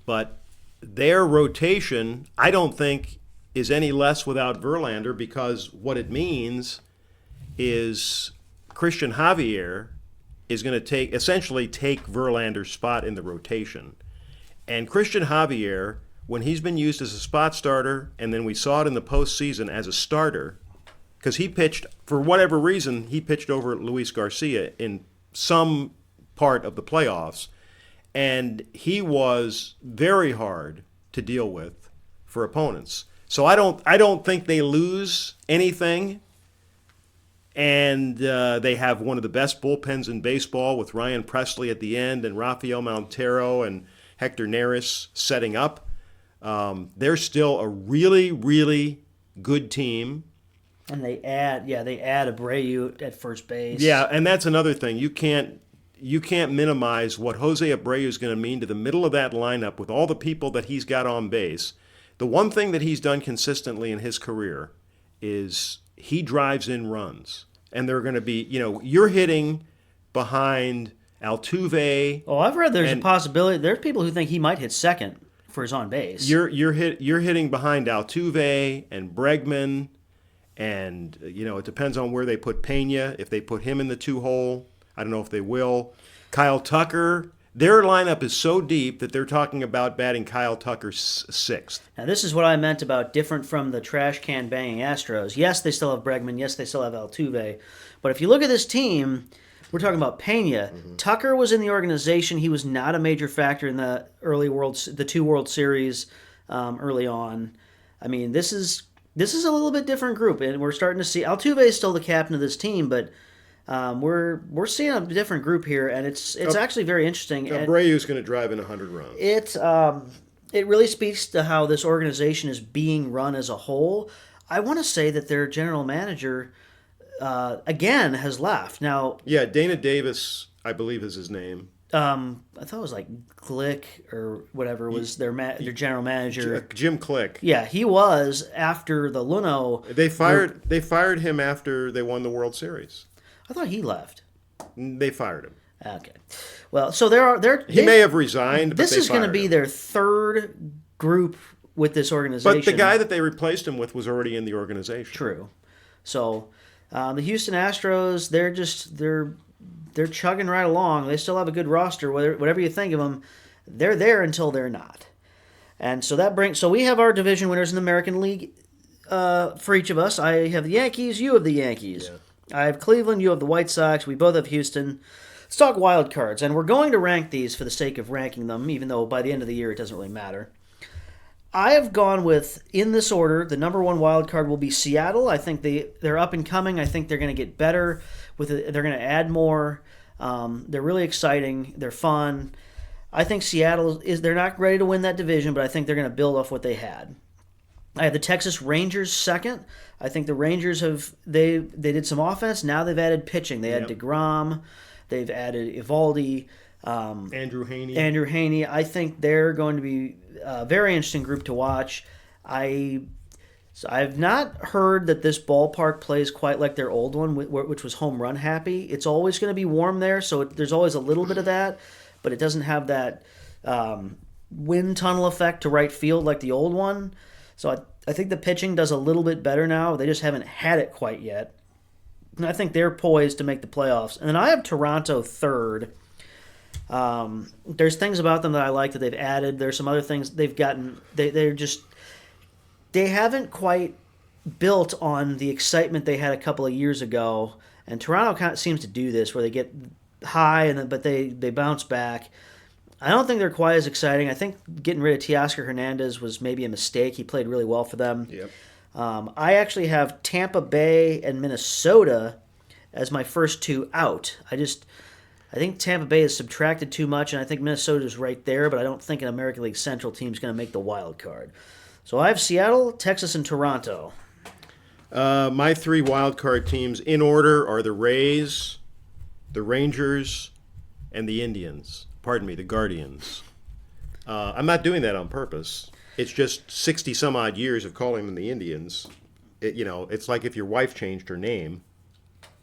but their rotation, I don't think, is any less without Verlander, because what it means is Christian Javier is going to essentially take Verlander's spot in the rotation. And Christian Javier, when he's been used as a spot starter, and then we saw it in the postseason as a starter, because he pitched, for whatever reason, he pitched over Luis Garcia in some part of the playoffs, and he was very hard to deal with for opponents. So I don't think they lose anything, and they have one of the best bullpens in baseball with Ryan Presley at the end and Rafael Montero and Hector Neris setting up. They're still a really, really good team. And they add Abreu at first base. Yeah, and that's another thing. You can't minimize what Jose Abreu is going to mean to the middle of that lineup with all the people that he's got on base. The one thing that he's done consistently in his career is he drives in runs. And they're going to be, you're hitting behind Altuve. Oh, I've read there's a possibility. There's people who think he might hit second for his on base. You're hitting behind Altuve and Bregman, and it depends on where they put Pena. If they put him in the 2-hole, I don't know if they will. Kyle Tucker. Their lineup is so deep that they're talking about batting Kyle Tucker sixth. Now, this is what I meant about different from the trash can banging Astros. Yes, they still have Bregman. Yes, they still have Altuve. But if you look at this team, we're talking about Pena. Mm-hmm. Tucker was in the organization. He was not a major factor in the two World Series early on. I mean, this is This is a little bit different group, and we're starting to see Altuve is still the captain of this team, but we're seeing a different group here, and it's actually very interesting. Abreu's going to drive in 100 runs. It really speaks to how this organization is being run as a whole. I want to say that their general manager again has left now. Yeah, Dana Davis, I believe, is his name. I thought it was like Glick or whatever was their general manager. Jim Click. Yeah, he was after the Luno. They fired him after they won the World Series. I thought he left. They fired him. Okay. Well, so he may have resigned. This is going to be their third group with this organization. But the guy that they replaced him with was already in the organization. True. So the Houston Astros, they're chugging right along. They still have a good roster. Whatever you think of them, they're there until they're not. And so we have our division winners in the American League for each of us. I have the Yankees. You have the Yankees. Yeah. I have Cleveland. You have the White Sox. We both have Houston. Let's talk wild cards, and we're going to rank these for the sake of ranking them, even though by the end of the year it doesn't really matter. I have gone with, in this order, the number one wild card will be Seattle. I think they're up and coming. I think they're going to get better. They're going to add more. They're really exciting. They're fun. I think Seattle they're not ready to win that division, but I think they're going to build off what they had. I have the Texas Rangers second. I think the Rangers they did some offense. Now they've added pitching. They had DeGrom. They've added Evaldi. Andrew Heaney. I think they're going to be a very interesting group to watch. I've not heard that this ballpark plays quite like their old one, which was home run happy. It's always going to be warm there, so there's always a little bit of that, but it doesn't have that wind tunnel effect to right field like the old one. So I think the pitching does a little bit better now. They just haven't had it quite yet. And I think they're poised to make the playoffs. And then I have Toronto third. There's things about them that I like that they've added. There's some other things they've gotten. They haven't quite built on the excitement they had a couple of years ago. And Toronto kind of seems to do this, where they get high but they bounce back. I don't think they're quite as exciting. I think getting rid of Teoscar Hernandez was maybe a mistake. He played really well for them. Yep. I actually have Tampa Bay and Minnesota as my first two out. I think Tampa Bay has subtracted too much, and I think Minnesota's right there, but I don't think an American League Central team is going to make the wild card. So I have Seattle, Texas, and Toronto. My three wild card teams in order are the Rays, the Rangers, and the Indians. Pardon me, the Guardians. I'm not doing that on purpose. It's just 60 some odd years of calling them the Indians. It's like if your wife changed her name.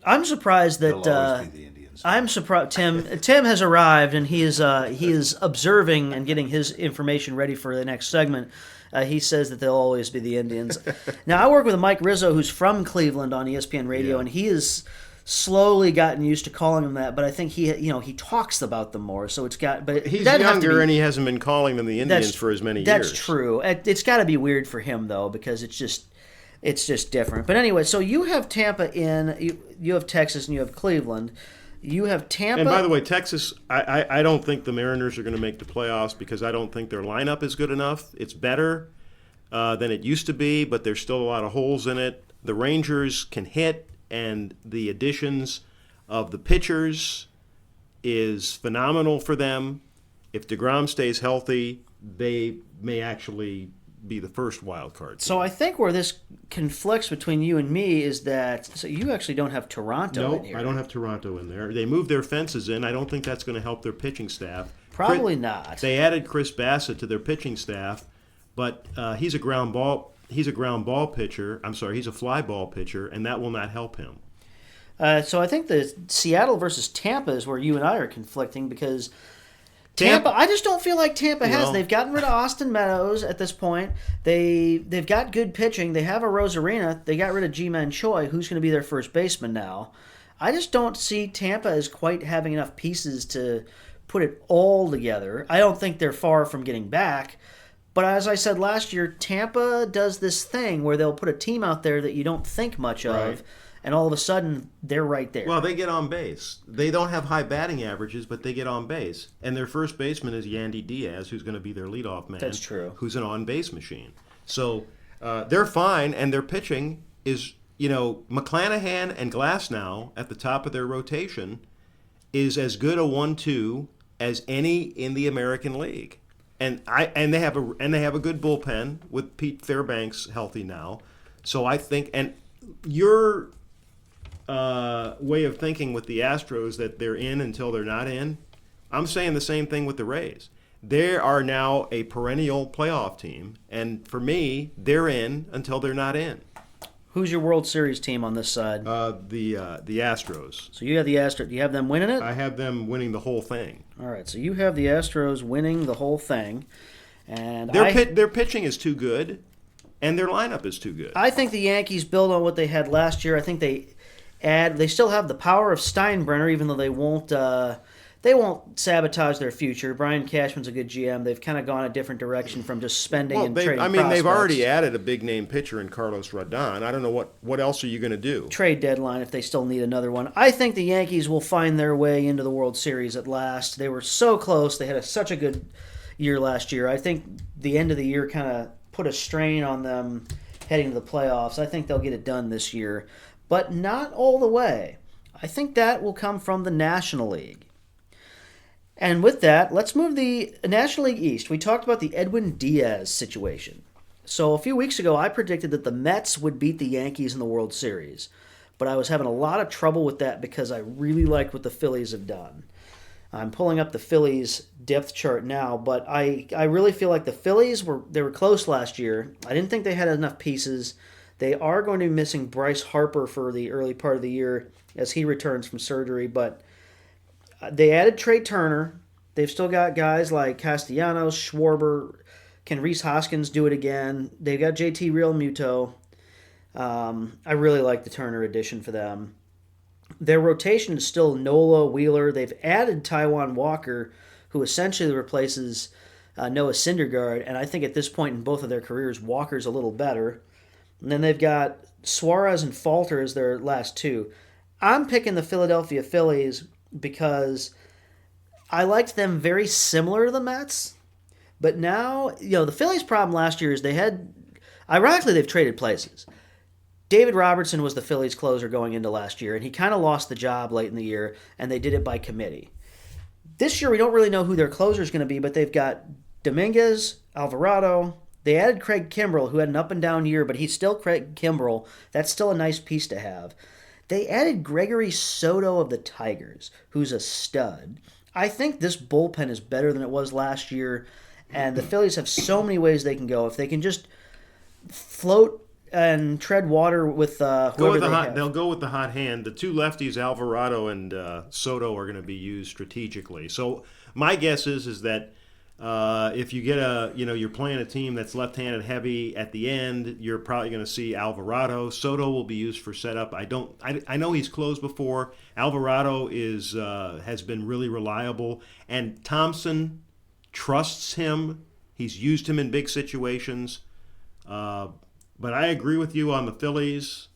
I'm surprised that They'll always be the Indians. I'm surprised Tim has arrived, and he is observing and getting his information ready for the next segment. He says that they'll always be the Indians. Now I work with Mike Rizzo, who's from Cleveland on ESPN Radio, and he has slowly gotten used to calling them that. But I think he talks about them more, so it's got. But he's younger, and he hasn't been calling them the Indians for as many years. That's true. It's got to be weird for him though, because it's just different. But anyway, so you have Tampa you have Texas, and you have Cleveland. You have Tampa. And by the way, Texas, I don't think the Mariners are going to make the playoffs because I don't think their lineup is good enough. It's better than it used to be, but there's still a lot of holes in it. The Rangers can hit, and the additions of the pitchers is phenomenal for them. If DeGrom stays healthy, they may actually be the first wild card team. So I think where this conflicts between you and me is that you actually don't have Toronto in here. No, I don't have Toronto in there. They moved their fences in. I don't think that's going to help their pitching staff. Probably not. They added Chris Bassett to their pitching staff, but he's a ground ball pitcher. I'm sorry, he's a fly ball pitcher, and that will not help him. So I think the Seattle versus Tampa is where you and I are conflicting, because Tampa, I just don't feel like Tampa has. They've gotten rid of Austin Meadows at this point. They've got good pitching. They have a Rosarina. They got rid of Ji-Man Choi, who's going to be their first baseman now. I just don't see Tampa as quite having enough pieces to put it all together. I don't think they're far from getting back. But as I said last year, Tampa does this thing where they'll put a team out there that you don't think much of, right, and all of a sudden they're right there. Well, they get on base. They don't have high batting averages, but they get on base. And their first baseman is Yandy Diaz, who's going to be their leadoff man. That's true. Who's an on-base machine. So They're fine, and their pitching is, McClanahan and Glasnow at the top of their rotation is as good a 1-2 as any in the American League. And they have a good bullpen with Pete Fairbanks healthy now. So I think, and your way of thinking with the Astros that they're in until they're not in, I'm saying the same thing with the Rays. They are now a perennial playoff team, and for me, they're in until they're not in. Who's your World Series team on this side? The Astros. So you have the Astros. Do you have them winning it? I have them winning the whole thing. All right. So you have the Astros winning the whole thing, and their pitching is too good, and their lineup is too good. I think the Yankees build on what they had last year. I think they still have the power of Steinbrenner, even though they won't sabotage their future. Brian Cashman's a good GM. They've kind of gone a different direction from just spending and trading prospects. They've already added a big-name pitcher in Carlos Rodon. I don't know what else are you going to do? Trade deadline if they still need another one. I think the Yankees will find their way into the World Series at last. They were so close. They had such a good year last year. I think the end of the year kind of put a strain on them heading to the playoffs. I think they'll get it done this year, but not all the way. I think that will come from the National League. And with that, let's move the National League East. We talked about the Edwin Diaz situation. So a few weeks ago, I predicted that the Mets would beat the Yankees in the World Series. But I was having a lot of trouble with that because I really like what the Phillies have done. I'm pulling up the Phillies depth chart now, but I really feel like the Phillies were close last year. I didn't think they had enough pieces. They are going to be missing Bryce Harper for the early part of the year as he returns from surgery, but they added Trey Turner. They've still got guys like Castellanos, Schwarber. Can Rhys Hoskins do it again? They've got JT Realmuto. I really like the Turner addition for them. Their rotation is still Nola, Wheeler. They've added Taijuan Walker, who essentially replaces Noah Syndergaard. And I think at this point in both of their careers, Walker's a little better. And then they've got Suarez and Falter as their last two. I'm picking the Philadelphia Phillies because I liked them very similar to the Mets. But now, the Phillies' problem last year is ironically, they've traded places. David Robertson was the Phillies closer going into last year, and he kind of lost the job late in the year, and they did it by committee. This year, we don't really know who their closer is going to be, but they've got Dominguez, Alvarado. They added Craig Kimbrell, who had an up-and-down year, but he's still Craig Kimbrell. That's still a nice piece to have. They added Gregory Soto of the Tigers, who's a stud. I think this bullpen is better than it was last year, and the Phillies have so many ways they can go. If they can just float and tread water with whoever they have. They'll go with the hot hand. The two lefties, Alvarado and Soto, are going to be used strategically. So my guess is that if you get you're playing a team that's left-handed heavy at the end, you're probably going to see Alvarado. Soto will be used for setup. I know he's closed before. Alvarado has been really reliable, and Thompson trusts him. He's used him in big situations. But I agree with you on the Phillies.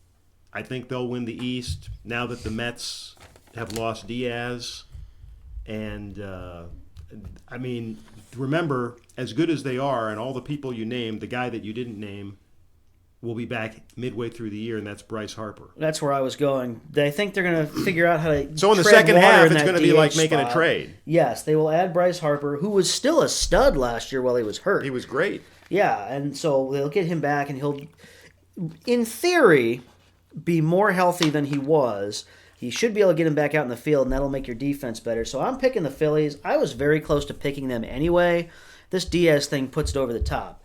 I think they'll win the East now that the Mets have lost Diaz. And, remember, as good as they are, and all the people you named, the guy that you didn't name will be back midway through the year, and that's Bryce Harper. That's where I was going. I think they're going to figure out how to So in the second half, it's going to be like making a trade. Yes, they will add Bryce Harper, who was still a stud last year while he was hurt. He was great. Yeah, and so they'll get him back, and he'll, in theory, be more healthy than he was. He should be able to get him back out in the field, and that'll make your defense better. So I'm picking the Phillies. I was very close to picking them anyway. This Diaz thing puts it over the top.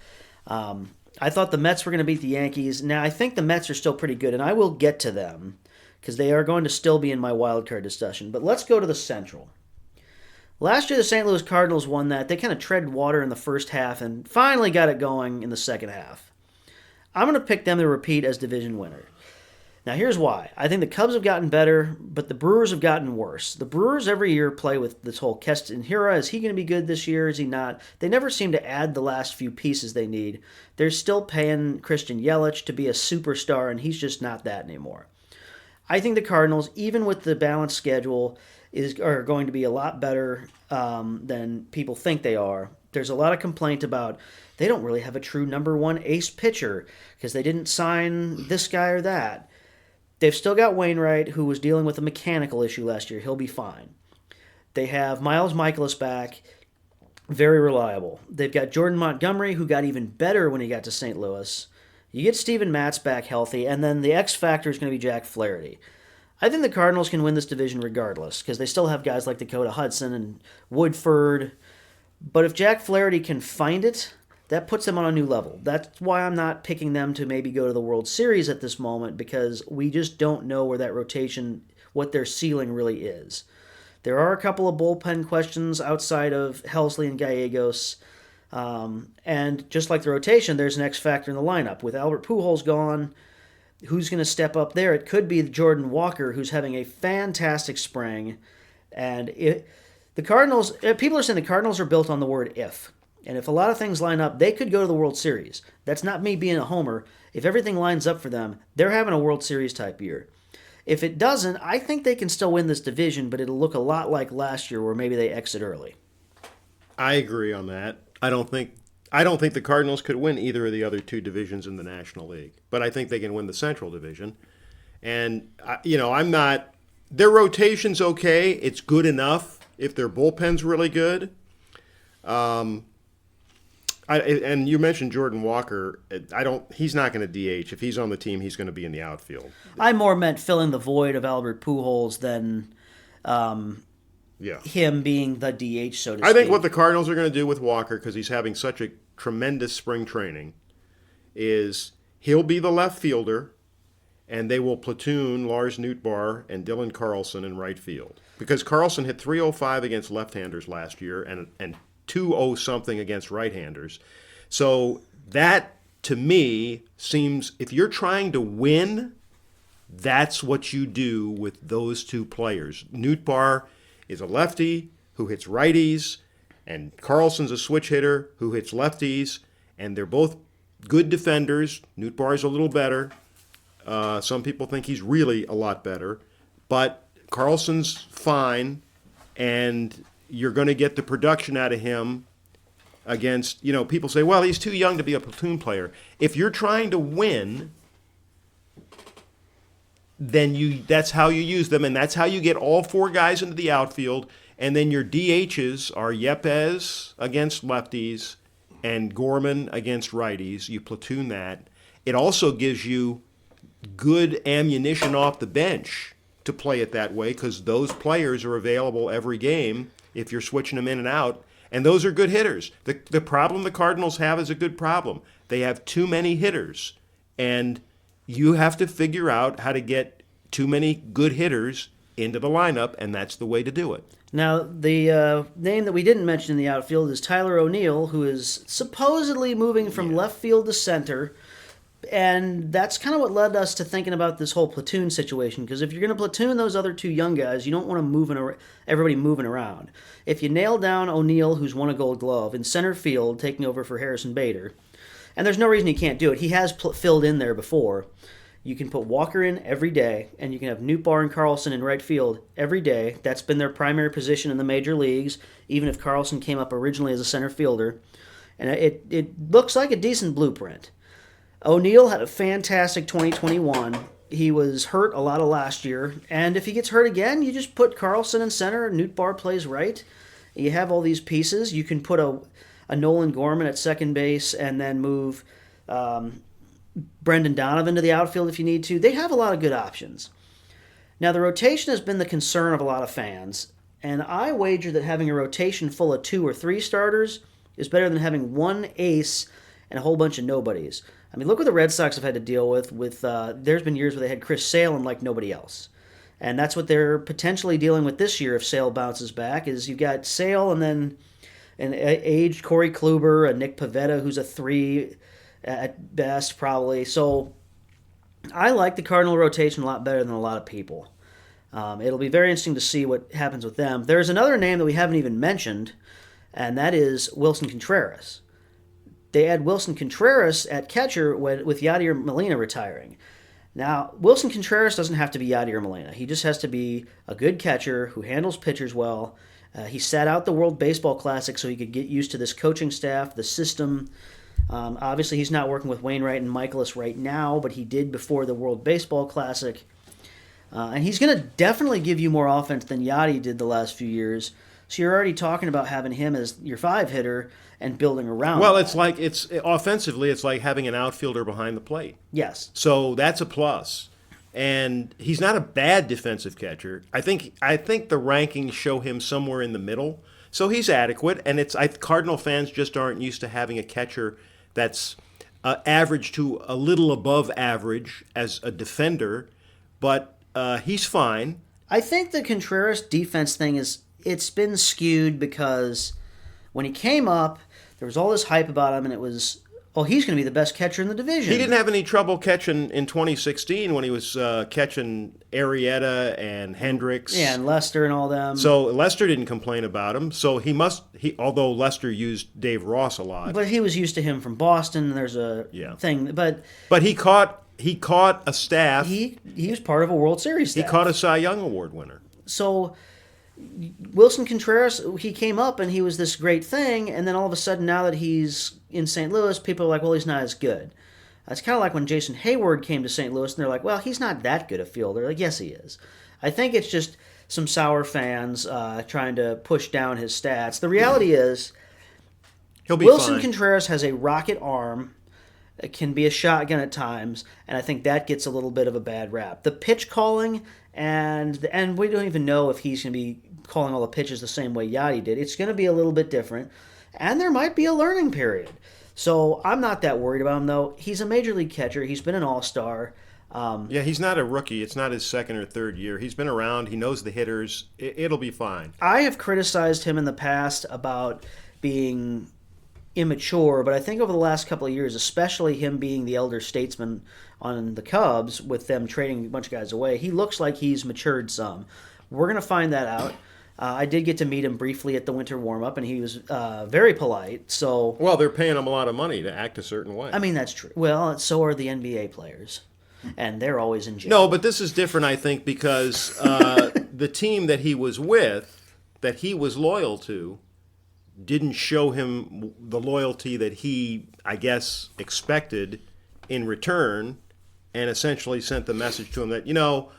I thought the Mets were going to beat the Yankees. Now, I think the Mets are still pretty good, and I will get to them because they are going to still be in my wild card discussion. But let's go to the Central. Last year, the St. Louis Cardinals won that. They kind of treaded water in the first half and finally got it going in the second half. I'm going to pick them to repeat as division winner. Now, here's why. I think the Cubs have gotten better, but the Brewers have gotten worse. The Brewers every year play with this whole Keston Hiura. Is he going to be good this year? Is he not? They never seem to add the last few pieces they need. They're still paying Christian Yelich to be a superstar, and he's just not that anymore. I think the Cardinals, even with the balanced schedule, are going to be a lot better than people think they are. There's a lot of complaint about they don't really have a true number one ace pitcher because they didn't sign this guy or that. They've still got Wainwright, who was dealing with a mechanical issue last year. He'll be fine. They have Miles Michaelis back, very reliable. They've got Jordan Montgomery, who got even better when he got to St. Louis. You get Steven Matz back healthy, and then the X factor is going to be Jack Flaherty. I think the Cardinals can win this division regardless, because they still have guys like Dakota Hudson and Woodford. But if Jack Flaherty can find it, that puts them on a new level. That's why I'm not picking them to maybe go to the World Series at this moment, because we just don't know where that rotation, what their ceiling really is. There are a couple of bullpen questions outside of Helsley and Gallegos. And just like the rotation, there's an X factor in the lineup. With Albert Pujols gone, who's going to step up there? It could be Jordan Walker, who's having a fantastic spring. And the Cardinals, people are saying the Cardinals are built on the word if. And if a lot of things line up, they could go to the World Series. That's not me being a homer. If everything lines up for them, they're having a World Series type year. If it doesn't, I think they can still win this division, but it'll look a lot like last year where maybe they exit early. I agree on that. I don't think the Cardinals could win either of the other two divisions in the National League, but I think they can win the Central Division. And I'm not. Their rotation's okay. It's good enough if their bullpen's really good. And you mentioned Jordan Walker. He's not going to DH. If he's on the team, he's going to be in the outfield. I more meant filling the void of Albert Pujols than him being the DH, so to speak. I think what the Cardinals are going to do with Walker, because he's having such a tremendous spring training, is he'll be the left fielder, and they will platoon Lars Nootbaar and Dylan Carlson in right field. Because Carlson hit .305 against left-handers last year and 2.0 something against right-handers. So that, to me, seems, if you're trying to win, that's what you do with those two players. Nootbaar is a lefty who hits righties, and Carlson's a switch hitter who hits lefties, and they're both good defenders. Nootbaar's a little better. Some people think he's really a lot better, but Carlson's fine, and you're going to get the production out of him against, people say, well, he's too young to be a platoon player. If you're trying to win, then that's how you use them, and that's how you get all four guys into the outfield, and then your DHs are Yepes against lefties and Gorman against righties. You platoon that. It also gives you good ammunition off the bench to play it that way, because those players are available every game if you're switching them in and out, and those are good hitters. The problem the Cardinals have is a good problem. They have too many hitters, and you have to figure out how to get too many good hitters into the lineup, and that's the way to do it. Now, the name that we didn't mention in the outfield is Tyler O'Neill, who is supposedly moving from left field to center. And that's kind of what led us to thinking about this whole platoon situation, because if you're going to platoon those other two young guys, you don't want everybody moving around. If you nail down O'Neill, who's won a Gold Glove, in center field, taking over for Harrison Bader, and there's no reason he can't do it. He has filled in there before. You can put Walker in every day, and you can have Nootbaar and Carlson in right field every day. That's been their primary position in the major leagues, even if Carlson came up originally as a center fielder. And it looks like a decent blueprint. O'Neill had a fantastic 2021. He was hurt a lot of last year, and if he gets hurt again, you just put Carlson in center, Nootbaar plays right. You have all these pieces. You can put a Nolan Gorman at second base and then move Brendan Donovan to the outfield if you need to. They have a lot of good options. Now, the rotation has been the concern of a lot of fans, and I wager that having a rotation full of 2 or 3 starters is better than having one ace and a whole bunch of nobodies. I mean, look what the Red Sox have had to deal with. There's been years where they had Chris Sale and like nobody else. And that's what they're potentially dealing with this year if Sale bounces back, is you've got Sale and then an aged Corey Kluber, a Nick Pivetta who's a 3 at best probably. So I like the Cardinal rotation a lot better than a lot of people. It'll be very interesting to see what happens with them. There's another name that we haven't even mentioned, and that is Wilson Contreras. They add Wilson Contreras at catcher with Yadier Molina retiring. Now, Wilson Contreras doesn't have to be Yadier Molina. He just has to be a good catcher who handles pitchers well. He sat out the World Baseball Classic so he could get used to this coaching staff, the system. Obviously, he's not working with Wainwright and Michaelis right now, but he did before the World Baseball Classic. And he's going to definitely give you more offense than Yachty did the last few years. So you're already talking about having him as your 5-hitter and building around. Well, that. it's offensively, it's like having an outfielder behind the plate. Yes. So that's a plus. And he's not a bad defensive catcher. I think the rankings show him somewhere in the middle. So he's adequate, and Cardinal fans just aren't used to having a catcher that's average to a little above average as a defender, but he's fine. I think the Contreras defense thing it's been skewed because when he came up, there was all this hype about him, and it was, he's going to be the best catcher in the division. He didn't have any trouble catching in 2016 when he was catching Arrieta and Hendricks. Yeah, and Lester and all them. So Lester didn't complain about him. So although Lester used Dave Ross a lot. But he was used to him from Boston. There's a thing. But he caught a staff. He was part of a World Series staff. He caught a Cy Young Award winner. So Wilson Contreras, he came up and he was this great thing, and then all of a sudden, now that he's in St. Louis, people are like, well, he's not as good. It's kind of like when Jason Hayward came to St. Louis, and they're like, well, he's not that good a fielder. Like, yes, he is. I think it's just some sour fans trying to push down his stats. The reality is, he'll be Wilson fine. Contreras has a rocket arm. It can be a shotgun at times, and I think that gets a little bit of a bad rap. The pitch calling, and we don't even know if he's going to be calling all the pitches the same way Yachty did. It's going to be a little bit different, and there might be a learning period. So I'm not that worried about him, though. He's a major league catcher. He's been an all-star. Yeah, he's not a rookie. It's not his second or third year. He's been around. He knows the hitters. It'll be fine. I have criticized him in the past about being immature, but I think over the last couple of years, especially him being the elder statesman on the Cubs with them trading a bunch of guys away, he looks like he's matured some. We're going to find that out. I did get to meet him briefly at the winter warm-up, and he was very polite. So, well, they're paying him a lot of money to act a certain way. I mean, that's true. Well, so are the NBA players, and they're always in jail. No, but this is different, I think, because the team that he was with, that he was loyal to, didn't show him the loyalty that he, I guess, expected in return, and essentially sent the message to him that,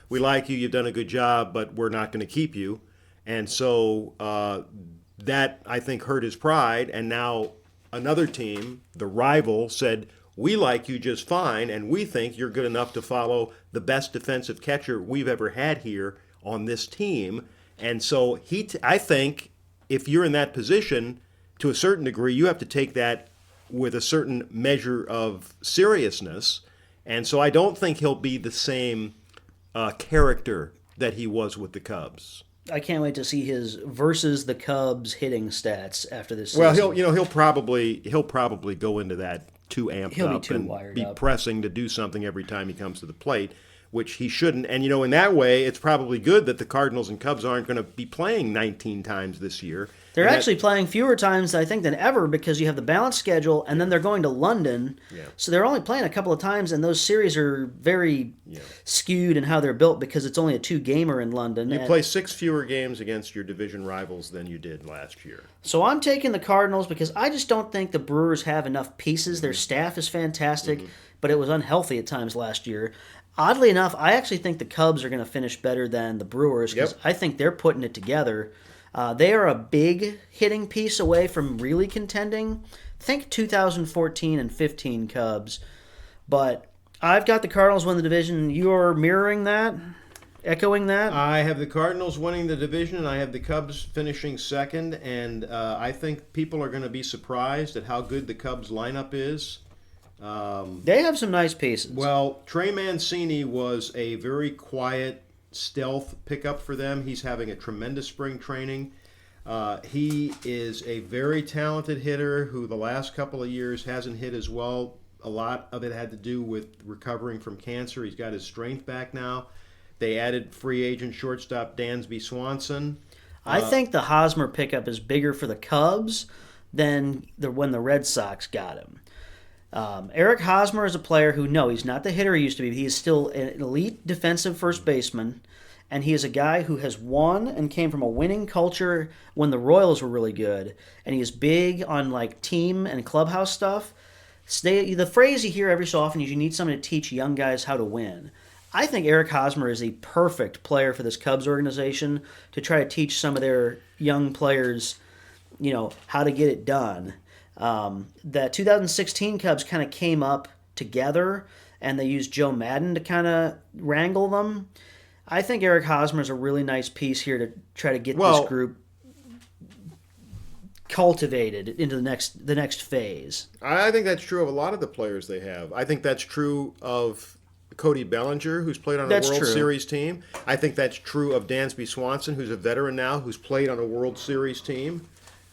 we like you, you've done a good job, but we're not going to keep you. And so that, I think, hurt his pride, and now another team, the rival, said, we like you just fine, and we think you're good enough to follow the best defensive catcher we've ever had here on this team. And so I think if you're in that position, to a certain degree, you have to take that with a certain measure of seriousness. And so I don't think he'll be the same character that he was with the Cubs. I can't wait to see his versus the Cubs hitting stats after this season. Well, he'll probably go into that too amped He'll up be too and wired be up. pressing to do something every time he comes to the plate, which he shouldn't. And in that way, it's probably good that the Cardinals and Cubs aren't going to be playing 19 times this year. They're actually playing fewer times, I think, than ever because you have the balanced schedule, and then they're going to London. Yeah. So they're only playing a couple of times, and those series are very skewed in how they're built because it's only a 2-gamer in London. You play 6 fewer games against your division rivals than you did last year. So I'm taking the Cardinals because I just don't think the Brewers have enough pieces. Their staff is fantastic, but it was unhealthy at times last year. Oddly enough, I actually think the Cubs are going to finish better than the Brewers because I think they're putting it together. They are a big hitting piece away from really contending. Think 2014 and 15 Cubs. But I've got the Cardinals win the division. You're mirroring that? Echoing that? I have the Cardinals winning the division, and I have the Cubs finishing second. And I think people are going to be surprised at how good the Cubs lineup is. They have some nice pieces. Well, Trey Mancini was a very quiet stealth pickup for them. He's having a tremendous spring training. He is a very talented hitter who the last couple of years hasn't hit as well. A lot of it had to do with recovering from cancer. He's got his strength back now. They added free agent shortstop Dansby Swanson. I think the Hosmer pickup is bigger for the Cubs than when the Red Sox got him. Eric Hosmer is a player who, no, he's not the hitter he used to be. He is still an elite defensive first baseman, And he is a guy who has won and came from a winning culture when the Royals were really good. And he is big on like team and clubhouse stuff. The phrase you hear every so often is you need someone to teach young guys how to win. I think Eric Hosmer is a perfect player for this Cubs organization to try to teach some of their young players, how to get it done. The 2016 Cubs kind of came up together, and they used Joe Madden to kind of wrangle them. I think Eric Hosmer is a really nice piece here to try to get this group cultivated into the next phase. I think that's true of a lot of the players they have. I think that's true of Cody Bellinger, who's played on a World Series team. I think that's true of Dansby Swanson, who's a veteran now, who's played on a World Series team.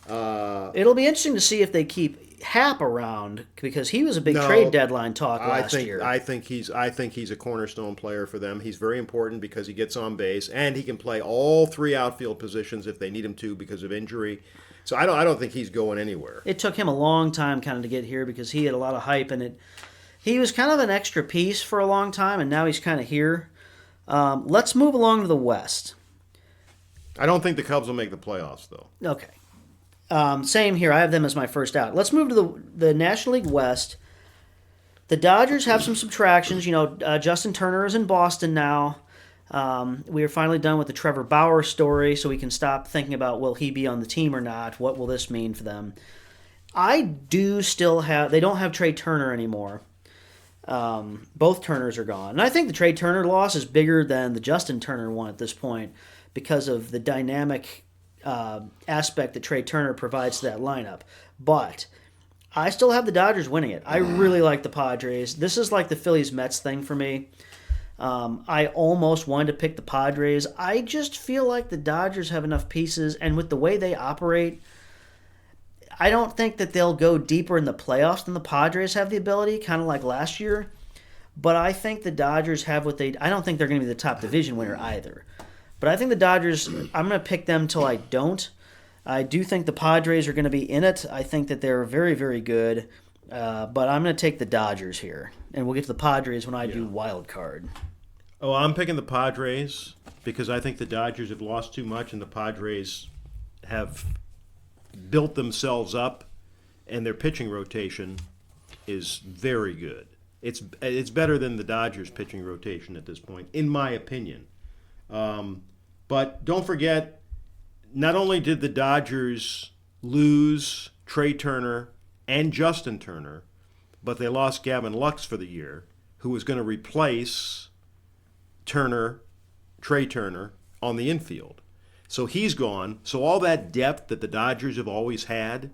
It'll be interesting to see if they keep Happ around, because he was a big trade deadline talk last year. I think he's a cornerstone player for them. He's very important because he gets on base and he can play all three outfield positions if they need him to because of injury. So I don't think he's going anywhere. It took him a long time kind of to get here because he had a lot of hype, and he was kind of an extra piece for a long time, and now he's kind of here. Let's move along to the West. I don't think the Cubs will make the playoffs, though. Okay. Same here. I have them as my first out. Let's move to the National League West. The Dodgers have some subtractions. Justin Turner is in Boston now. We are finally done with the Trevor Bauer story, so we can stop thinking about will he be on the team or not? What will this mean for them? They don't have Trey Turner anymore. Both Turners are gone. And I think the Trey Turner loss is bigger than the Justin Turner one at this point because of the dynamic aspect that Trey Turner provides to that lineup. But I still have the Dodgers winning it. I really like the Padres. This is like the Phillies-Mets thing for me. I almost wanted to pick the Padres. I just feel like the Dodgers have enough pieces, and with the way they operate, I don't think that they'll go deeper in the playoffs than the Padres have the ability, kind of like last year. But I think the Dodgers have I don't think they're going to be the top division winner either. But I think the Dodgers, I'm going to pick them till I don't. I do think the Padres are going to be in it. I think that they're very, very good. But I'm going to take the Dodgers here. And we'll get to the Padres when I do wild card. Oh, I'm picking the Padres because I think the Dodgers have lost too much and the Padres have built themselves up, and their pitching rotation is very good. It's better than the Dodgers' pitching rotation at this point, in my opinion. But don't forget, not only did the Dodgers lose Trey Turner and Justin Turner, but they lost Gavin Lux for the year, who was going to replace Trey Turner, on the infield. So he's gone. So all that depth that the Dodgers have always had,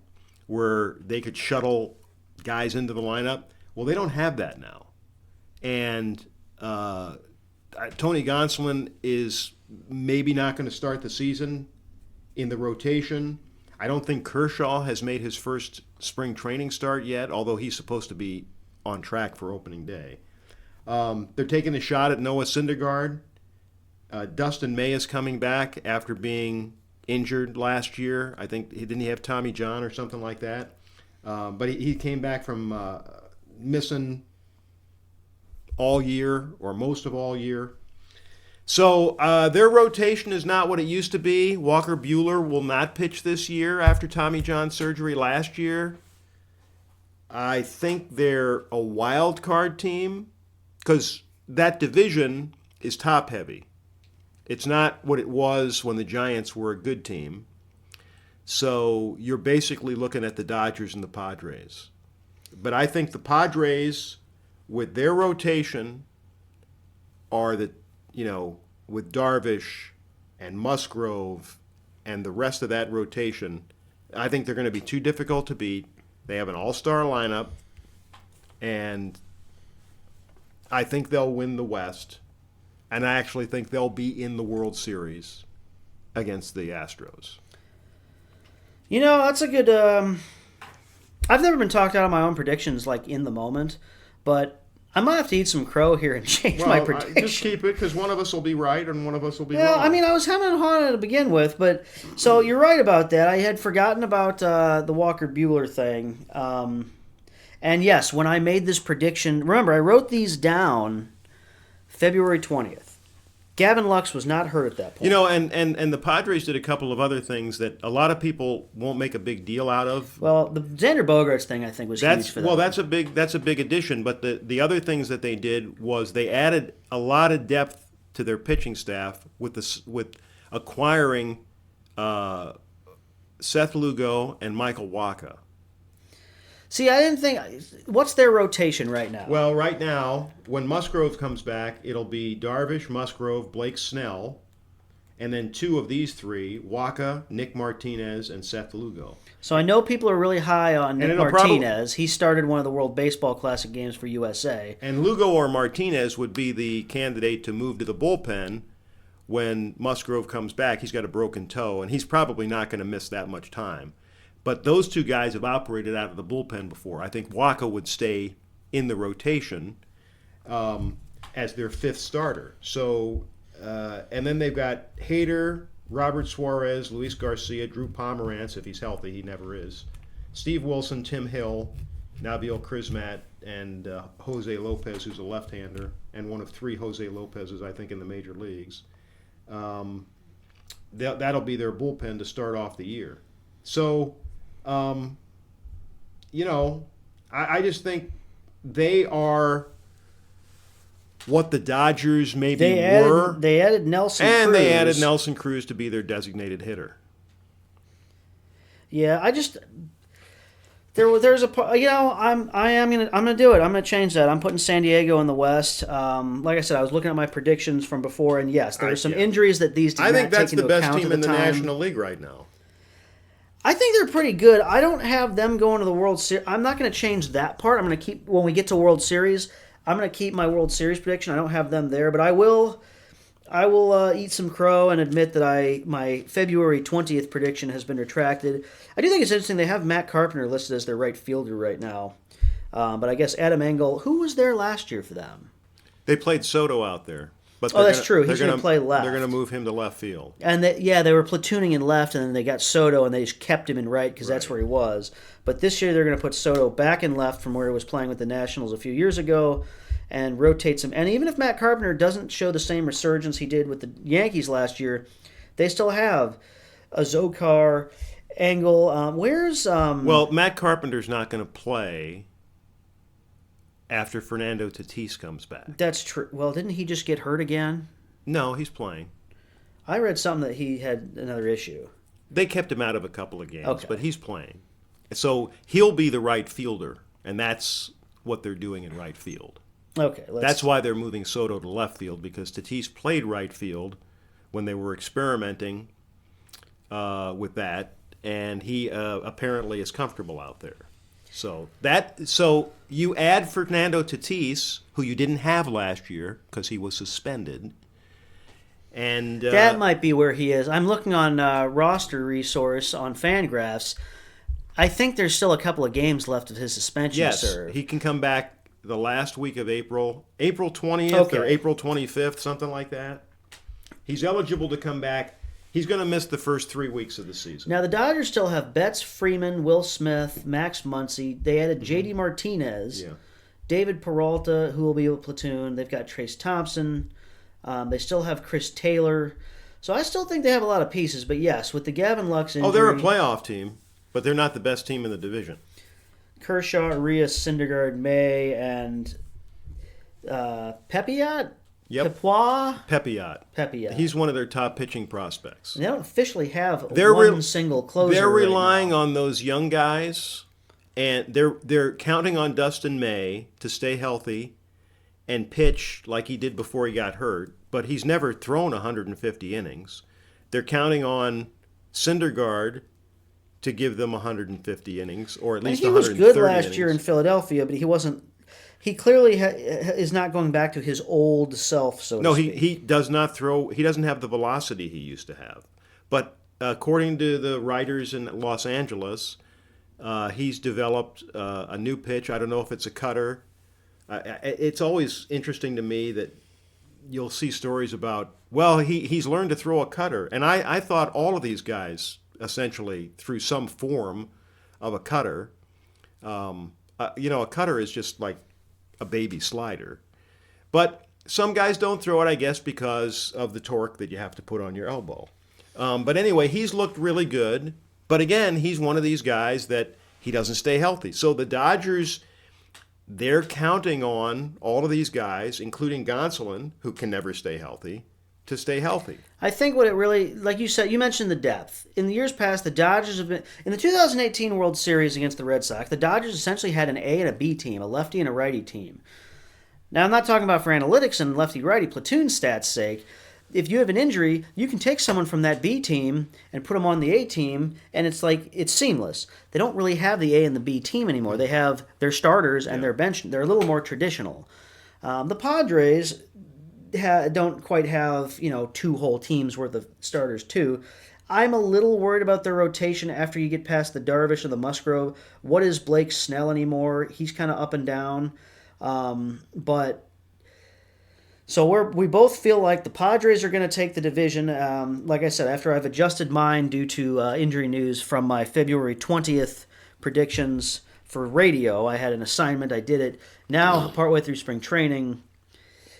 where they could shuttle guys into the lineup, well, they don't have that now. And Tony Gonsolin is maybe not going to start the season in the rotation. I don't think Kershaw has made his first spring training start yet, although he's supposed to be on track for opening day. They're taking a shot at Noah Syndergaard. Dustin May is coming back after being injured last year. I think didn't he have Tommy John or something like that? But he came back from missing all year or most of all year. So their rotation is not what it used to be. Walker Buehler will not pitch this year after Tommy John surgery last year. I think they're a wild card team because that division is top heavy. It's not what it was when the Giants were a good team. So you're basically looking at the Dodgers and the Padres. But I think the Padres, with their rotation, are with Darvish and Musgrove and the rest of that rotation, I think they're going to be too difficult to beat. They have an all-star lineup, and I think they'll win the West. And I actually think they'll be in the World Series against the Astros. That's a good... I've never been talked out of my own predictions like in the moment, but I might have to eat some crow here and change my prediction. Just keep it, because one of us will be right and one of us will be wrong. I was having fun to begin with, but so you're right about that. I had forgotten about the Walker Buehler thing. And yes, when I made this prediction, remember, I wrote these down February 20th. Gavin Lux was not hurt at that point. You know, and the Padres did a couple of other things that a lot of people won't make a big deal out of. Well, the Xander Bogaerts thing I think was huge for them. Well, that's a big addition. But the other things that they did was they added a lot of depth to their pitching staff with acquiring Seth Lugo and Michael Wacha. See, I didn't think. What's their rotation right now? Well, right now, when Musgrove comes back, it'll be Darvish, Musgrove, Blake Snell, and then two of these three, Wacha, Nick Martinez, and Seth Lugo. So I know people are really high on Nick Martinez. He started one of the World Baseball Classic games for USA. And Lugo or Martinez would be the candidate to move to the bullpen when Musgrove comes back. He's got a broken toe, and he's probably not going to miss that much time. But those two guys have operated out of the bullpen before. I think Wacha would stay in the rotation as their fifth starter. So, and then they've got Hader, Robert Suarez, Luis Garcia, Drew Pomerantz, if he's healthy, he never is, Steve Wilson, Tim Hill, Nabil Krismat, and Jose Lopez, who's a left-hander, and one of three Jose Lopez's, I think, in the major leagues. That'll be their bullpen to start off the year. So, you know, I just think they are what the Dodgers maybe were. They added Nelson Cruz. And they added Nelson Cruz to be their designated hitter. Yeah, I just there's a you know I'm gonna do it. I'm gonna change that. I'm putting San Diego in the West. Like I said, I was looking at my predictions from before, and yes, there are some injuries that these did I think not that's take into the best account team at in the the time. National League right now. I think they're pretty good. I don't have them going to the World Series. I'm not going to change that part. I'm going to keep when we get to World Series. I'm going to keep my World Series prediction. I don't have them there, but I will eat some crow and admit that my February 20th prediction has been retracted. I do think it's interesting. They have Matt Carpenter listed as their right fielder right now, but I guess Adam Engel, who was there last year for them? They played Soto out there. But that's true. He's going to play left. They're going to move him to left field. And they were platooning in left, and then they got Soto, and they just kept him in right because that's where he was. But this year they're going to put Soto back in left from where he was playing with the Nationals a few years ago and rotate some. And even if Matt Carpenter doesn't show the same resurgence he did with the Yankees last year, they still have a Zokar, Engel. Well, Matt Carpenter's not going to play after Fernando Tatis comes back. That's true. Well, didn't he just get hurt again? No, he's playing. I read something that he had another issue. They kept him out of a couple of games, but he's playing. So he'll be the right fielder, and that's what they're doing in right field. Okay. That's why they're moving Soto to left field, because Tatis played right field when they were experimenting with that, and he apparently is comfortable out there. So you add Fernando Tatis, who you didn't have last year because he was suspended, and that might be where he is. I'm looking on roster resource on Fangraphs. I think there's still a couple of games left of his suspension. Yes, serve. He can come back the last week of April 20th or April 25th, something like that. He's eligible to come back. He's going to miss the first 3 weeks of the season. Now, the Dodgers still have Betts, Freeman, Will Smith, Max Muncy. They added J.D. Martinez, David Peralta, who will be a platoon. They've got Trace Thompson. They still have Chris Taylor. So I still think they have a lot of pieces. But yes, with the Gavin Lux injury... Oh, they're a playoff team, but they're not the best team in the division. Kershaw, Arias, Syndergaard, May, and Pepiot? Yep. Pepiot. He's one of their top pitching prospects. And they don't officially have one single closer. They're relying on those young guys, and they're counting on Dustin May to stay healthy and pitch like he did before he got hurt, but he's never thrown 150 innings. They're counting on Syndergaard to give them 150 innings, or at least 130 innings. He was good last year in Philadelphia, but he wasn't. He clearly is not going back to his old self, so to speak. He does not throw. He doesn't have the velocity he used to have. But according to the writers in Los Angeles, he's developed a new pitch. I don't know if it's a cutter. It's always interesting to me that you'll see stories about, well, he's learned to throw a cutter. And I thought all of these guys essentially threw some form of a cutter. A cutter is just like a baby slider. But Some guys don't throw it, I guess, because of the torque that you have to put on your elbow. But anyway, he's looked really good. But again, he's one of these guys that he doesn't stay healthy. So the Dodgers, they're counting on all of these guys, including Gonsolin, who can never stay healthy, to stay healthy. I think what it really, like you said, you mentioned the depth. In the years past, the Dodgers have been, in the 2018 World Series against the Red Sox, the Dodgers essentially had an A and a B team, a lefty and a righty team. Now, I'm not talking about for analytics and lefty-righty platoon stats' sake. If you have an injury, you can take someone from that B team and put them on the A team, and it's seamless. They don't really have the A and the B team anymore. They have their starters and their bench. They're a little more traditional. The Padres don't quite have, two whole teams worth of starters too. I'm a little worried about their rotation after you get past the Darvish or the Musgrove. What is Blake Snell anymore? He's kind of up and down. But so we both feel like the Padres are going to take the division. Like I said, after I've adjusted mine due to injury news from my February 20th predictions for radio, I had an assignment. I did it. Now, partway through spring training,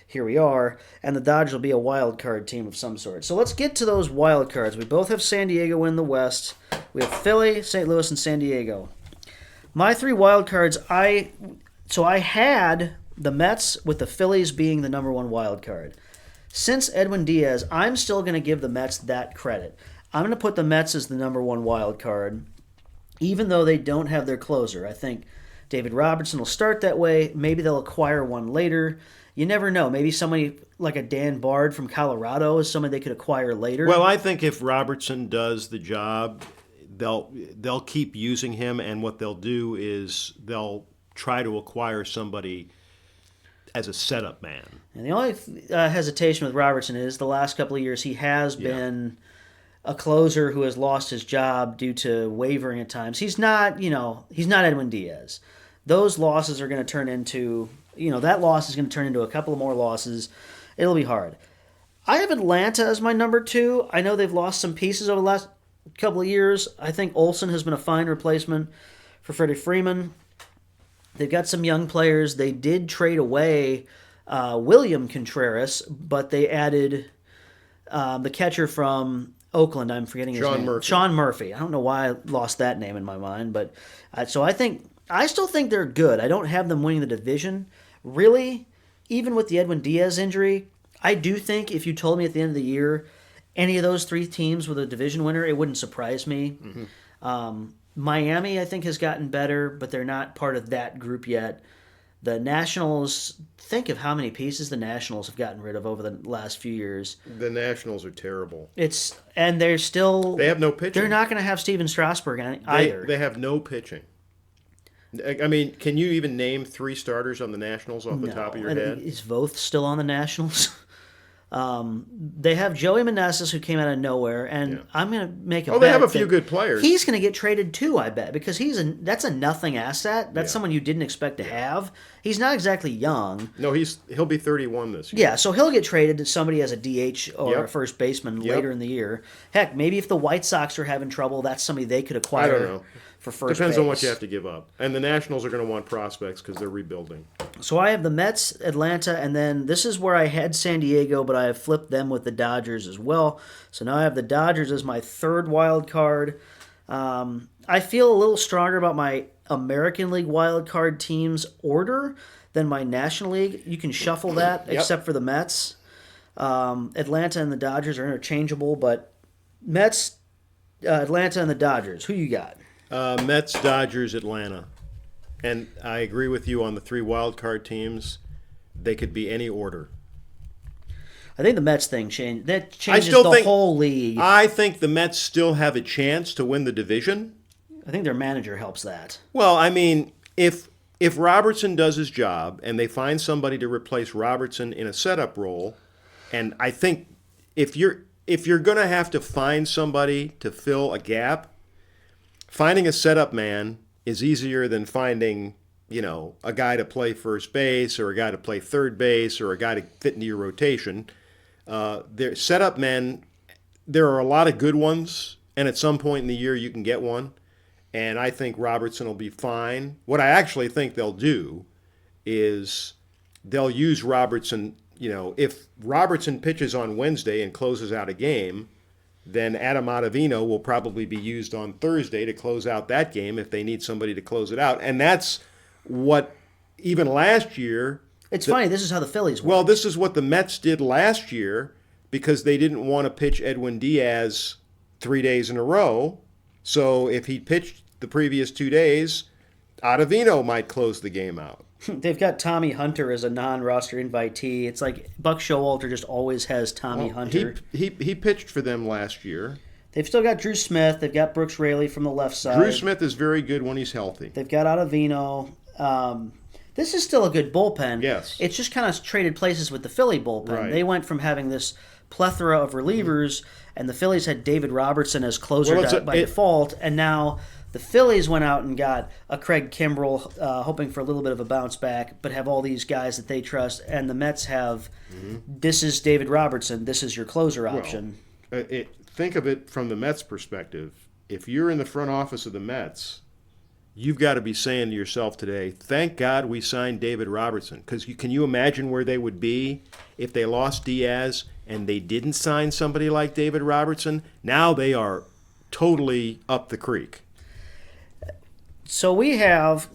here we are, and the Dodgers will be a wild card team of some sort. So let's get to those wild cards. We both have San Diego in the West. We have Philly, St. Louis, and San Diego. My three wild cards, I had the Mets with the Phillies being the number one wild card. Since Edwin Diaz, I'm still going to give the Mets that credit. I'm going to put the Mets as the number one wild card, even though they don't have their closer. I think David Robertson will start that way. Maybe they'll acquire one later. You never know. Maybe somebody like a Dan Bard from Colorado is somebody they could acquire later. Well, I think if Robertson does the job, they'll keep using him, and what they'll do is they'll try to acquire somebody as a setup man. And the only hesitation with Robertson is the last couple of years he has been a closer who has lost his job due to wavering at times. He's not Edwin Diaz. Those losses are going to turn into, that loss is going to turn into a couple of more losses. It'll be hard. I have Atlanta as my number two. I know they've lost some pieces over the last couple of years. I think Olsen has been a fine replacement for Freddie Freeman. They've got some young players. They did trade away William Contreras, but they added the catcher from Oakland. I'm forgetting his name. Murphy. Sean Murphy. I don't know why I lost that name in my mind, but so I still think they're good. I don't have them winning the division. Really, even with the Edwin Diaz injury, I do think if you told me at the end of the year any of those three teams were the division winner, it wouldn't surprise me. Mm-hmm. Miami, I think, has gotten better, but they're not part of that group yet. The Nationals, think of how many pieces the Nationals have gotten rid of over the last few years. The Nationals are terrible. They have no pitching. They're not going to have Steven Strasburg either. They have no pitching. I mean, can you even name three starters on the Nationals off the top of your head? Is Voth still on the Nationals? They have Joey Meneses, who came out of nowhere, and I'm going to make a bet. They have a few good players. He's going to get traded too, I bet, because that's a nothing asset. That's someone you didn't expect to have. He's not exactly young. No, he'll be 31 this year. Yeah, so he'll get traded to somebody as a DH or a first baseman later in the year. Heck, maybe if the White Sox are having trouble, that's somebody they could acquire. I don't know. For first Depends base. on what you have to give up. And the Nationals are going to want prospects because they're rebuilding. So I have the Mets, Atlanta, and then this is where I had San Diego, but I have flipped them with the Dodgers as well. So now I have the Dodgers as my third wild card. I feel a little stronger about my American League wild card teams order than my National League. You can shuffle that except for the Mets. Atlanta and the Dodgers are interchangeable, but Mets, Atlanta, and the Dodgers. Who you got? Mets, Dodgers, Atlanta. And I agree with you on the three wild card teams. They could be any order. I think the Mets thing changes the whole league. I think the Mets still have a chance to win the division. I think their manager helps that. Well, I mean, if Robertson does his job and they find somebody to replace Robertson in a setup role, and I think if you're going to have to find somebody to fill a gap, finding a setup man is easier than finding, a guy to play first base or a guy to play third base or a guy to fit into your rotation. Their setup men, there are a lot of good ones, and at some point in the year you can get one. And I think Robertson will be fine. What I actually think they'll do is they'll use Robertson if Robertson pitches on Wednesday and closes out a game, then Adam Ottavino will probably be used on Thursday to close out that game if they need somebody to close it out. And that's what, even last year... It's funny, this is how the Phillies work. Well, this is what the Mets did last year because they didn't want to pitch Edwin Diaz 3 days in a row. So if he pitched the previous 2 days, Ottavino might close the game out. They've got Tommy Hunter as a non-roster invitee. It's like Buck Showalter just always has Tommy Hunter. He pitched for them last year. They've still got Drew Smith. They've got Brooks Raley from the left side. Drew Smith is very good when he's healthy. They've got Ottavino. This is still a good bullpen. Yes. It's just kind of traded places with the Philly bullpen. Right. They went from having this plethora of relievers, and the Phillies had David Robertson as closer by default, and now the Phillies went out and got a Craig Kimbrell, hoping for a little bit of a bounce back, but have all these guys that they trust, and the Mets have, this is David Robertson, this is your closer option. Think of it from the Mets' perspective. If you're in the front office of the Mets, you've got to be saying to yourself today, thank God we signed David Robertson. Because can you imagine where they would be if they lost Diaz and they didn't sign somebody like David Robertson? Now they are totally up the creek. So we have,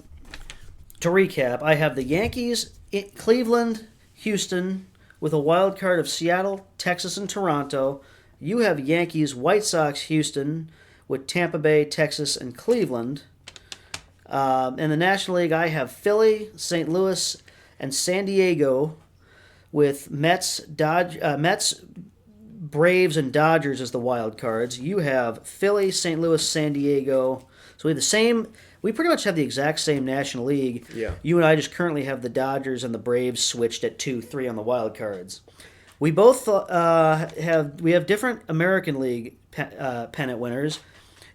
to recap, I have the Yankees, Cleveland, Houston, with a wild card of Seattle, Texas, and Toronto. You have Yankees, White Sox, Houston, with Tampa Bay, Texas, and Cleveland. In the National League, I have Philly, St. Louis, and San Diego, with Mets, Braves, and Dodgers as the wild cards. You have Philly, St. Louis, San Diego. So we have the same. We pretty much have the exact same National League. Yeah. You and I just currently have the Dodgers and the Braves switched at 2-3 on the wild cards. We both have different American League pennant winners.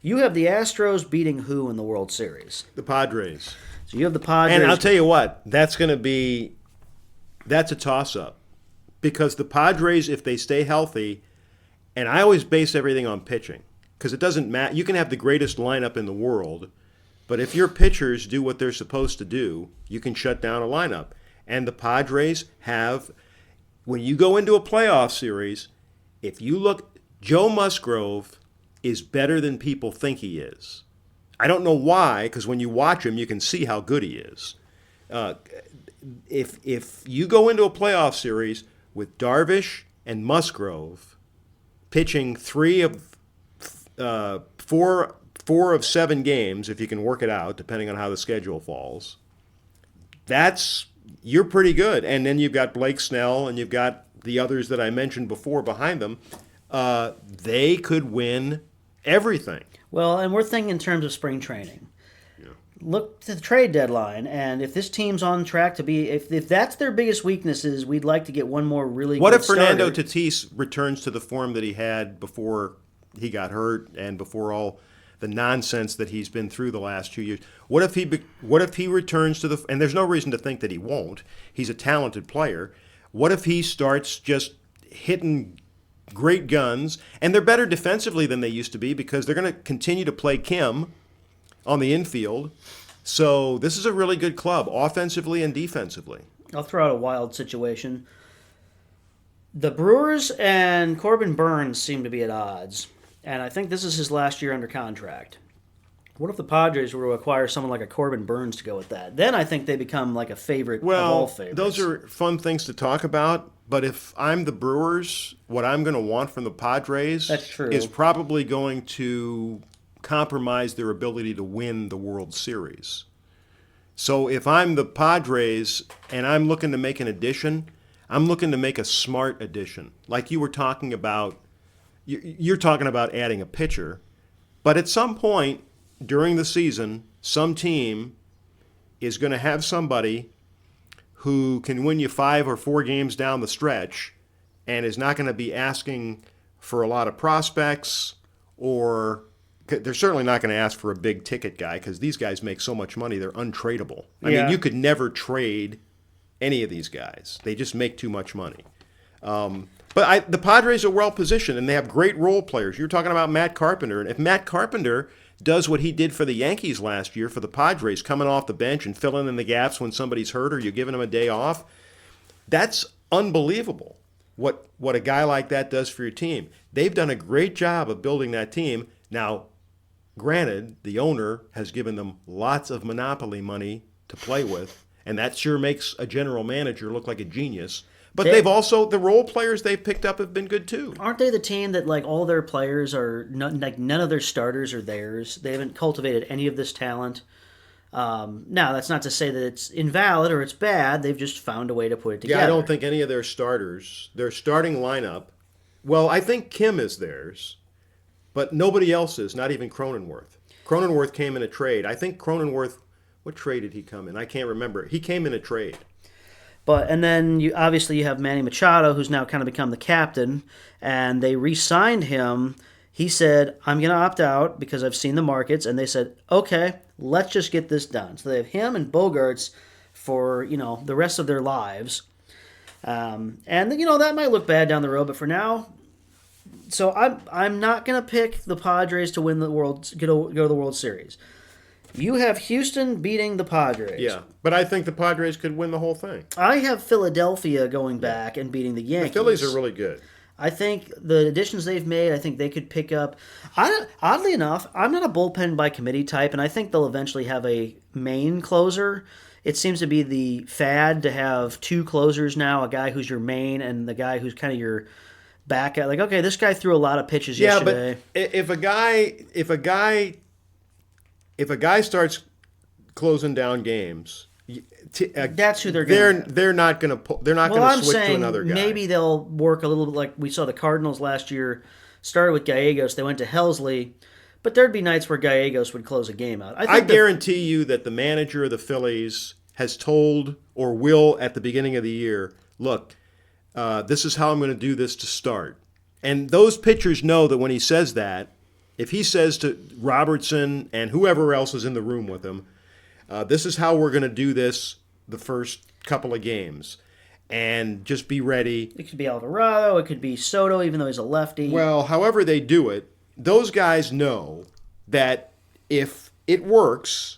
You have the Astros beating who in the World Series? The Padres. So you have the Padres. And I'll tell you what, that's a toss-up. Because the Padres, if they stay healthy, and I always base everything on pitching, because it doesn't matter. You can have the greatest lineup in the world, but if your pitchers do what they're supposed to do, you can shut down a lineup. And the Padres have, when you go into a playoff series, if you look, Joe Musgrove is better than people think he is. I don't know why, because when you watch him, you can see how good he is. If you go into a playoff series with Darvish and Musgrove pitching four of 7 games, if you can work it out, depending on how the schedule falls, you're pretty good. And then you've got Blake Snell and you've got the others that I mentioned before behind them. They could win everything. Well, and we're thinking in terms of spring training. Yeah. Look to the trade deadline, and if this team's on track to be, if that's their biggest weaknesses, we'd like to get one more really What good if Fernando starter. Tatis returns to the form that he had before he got hurt and before all the nonsense that he's been through the last 2 years? What if he returns to the, and there's no reason to think that he won't. He's a talented player. What if he starts just hitting great guns, and they're better defensively than they used to be because they're going to continue to play Kim on the infield. So this is a really good club, offensively and defensively. I'll throw out a wild situation. The Brewers and Corbin Burns seem to be at odds, and I think this is his last year under contract. What if the Padres were to acquire someone like a Corbin Burns to go with that? Then I think they become like a favorite of all favorites. Those are fun things to talk about, but if I'm the Brewers, what I'm going to want from the Padres is probably going to compromise their ability to win the World Series. So if I'm the Padres and I'm looking to make an addition, I'm looking to make a smart addition. Like you were talking about, you're talking about adding a pitcher, but at some point during the season, some team is going to have somebody who can win you 5 or 4 games down the stretch and is not going to be asking for a lot of prospects, or they're certainly not going to ask for a big ticket guy because these guys make so much money, they're untradeable. I mean, you could never trade any of these guys. They just make too much money. But the Padres are well positioned, and they have great role players. You're talking about Matt Carpenter, and if Matt Carpenter does what he did for the Yankees last year for the Padres, coming off the bench and filling in the gaps when somebody's hurt or you're giving them a day off, that's unbelievable what a guy like that does for your team. They've done a great job of building that team. Now, granted, the owner has given them lots of monopoly money to play with, and that sure makes a general manager look like a genius. But they've also, the role players they've picked up have been good too. Aren't they the team that like all their players are none of their starters are theirs? They haven't cultivated any of this talent. Now that's not to say that it's invalid or it's bad. They've just found a way to put it together. Yeah, I don't think any of their starters, their starting lineup. Well, I think Kim is theirs, but nobody else is. Not even Cronenworth. Cronenworth came in a trade. I think Cronenworth. What trade did he come in? I can't remember. He came in a trade. And then you have Manny Machado, who's now kind of become the captain, and they re-signed him. He said, "I'm going to opt out because I've seen the markets," and they said, "Okay, let's just get this done." So they have him and Bogarts for the rest of their lives, and that might look bad down the road, but for now. So I'm not going to pick the Padres to win the go to the World Series. You have Houston beating the Padres. Yeah, but I think the Padres could win the whole thing. I have Philadelphia going back and beating the Yankees. The Phillies are really good. I think the additions they've made, I think they could pick up. Oddly enough, I'm not a bullpen by committee type, and I think they'll eventually have a main closer. It seems to be the fad to have two closers now, a guy who's your main and the guy who's kind of your backup. Like, okay, this guy threw a lot of pitches yesterday. Yeah, but if a guy starts closing down games, that's who they're going to. They're not going to. They're not going to switch to another guy. Maybe they'll work a little bit like we saw the Cardinals last year. Started with Gallegos, they went to Helsley, but there'd be nights where Gallegos would close a game out. I guarantee you that the manager of the Phillies has told or will at the beginning of the year, look, this is how I'm going to do this to start. And those pitchers know that when he says that, if he says to Robertson and whoever else is in the room with him, this is how we're going to do this the first couple of games, and just be ready. It could be Alvarado, it could be Soto, even though he's a lefty. Well, however they do it, those guys know that if it works,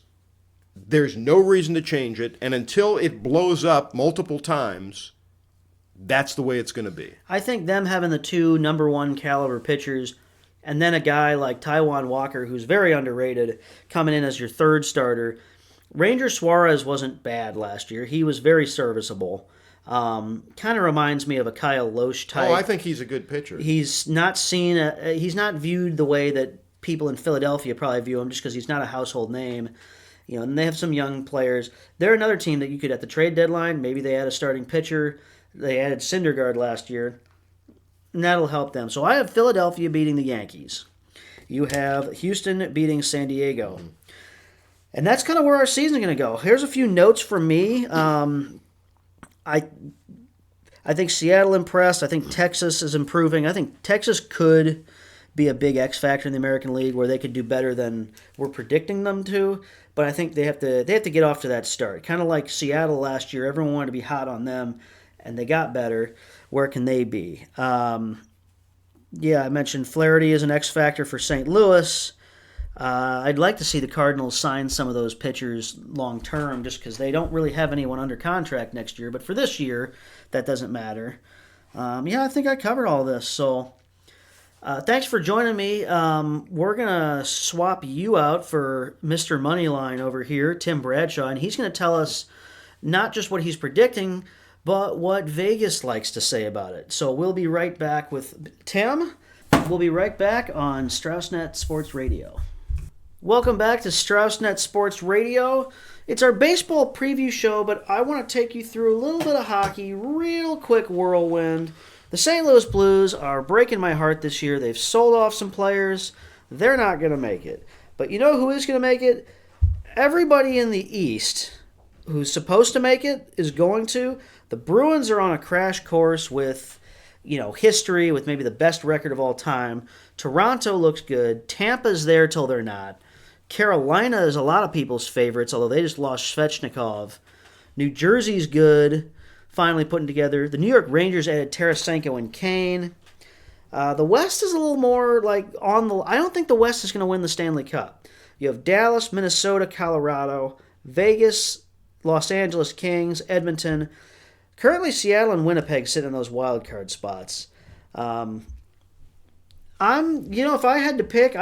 there's no reason to change it, and until it blows up multiple times, that's the way it's going to be. I think them having the two number one caliber pitchers and then a guy like Taijuan Walker, who's very underrated, coming in as your third starter. Ranger Suarez wasn't bad last year. He was very serviceable. Kind of reminds me of a Kyle Loesch type. Oh, I think he's a good pitcher. He's not he's not viewed the way that people in Philadelphia probably view him, just because he's not a household name. And they have some young players. They're another team that you could, at the trade deadline, maybe they add a starting pitcher. They added Syndergaard last year, and that'll help them. So I have Philadelphia beating the Yankees. You have Houston beating San Diego. And that's kind of where our season's going to go. Here's a few notes from me. I think Seattle impressed. I think Texas is improving. I think Texas could be a big X factor in the American League, where they could do better than we're predicting them to. But I think they have to get off to that start. Kind of like Seattle last year. Everyone wanted to be hot on them, and they got better. Where can they be? I mentioned Flaherty is an X factor for St. Louis. I'd like to see the Cardinals sign some of those pitchers long term, just because they don't really have anyone under contract next year. But for this year, that doesn't matter. I think I covered all this. So thanks for joining me. We're going to swap you out for Mr. Moneyline over here, Tim Bradshaw, and he's going to tell us not just what he's predicting, but what Vegas likes to say about it. So we'll be right back with Tim. We'll be right back on StraussNet Sports Radio. Welcome back to StraussNet Sports Radio. It's our baseball preview show, but I want to take you through a little bit of hockey, real quick whirlwind. The St. Louis Blues are breaking my heart this year. They've sold off some players. They're not going to make it. But you know who is going to make it? Everybody in the East who's supposed to make it is going to. The Bruins are on a crash course with history, with maybe the best record of all time. Toronto looks good. Tampa's there till they're not. Carolina is a lot of people's favorites, although they just lost Svechnikov. New Jersey's good, finally putting together. The New York Rangers added Tarasenko and Kane. The West is a little more like on the... I don't think the West is going to win the Stanley Cup. You have Dallas, Minnesota, Colorado, Vegas, Los Angeles Kings, Edmonton. Currently, Seattle and Winnipeg sit in those wild card spots. If I had to pick,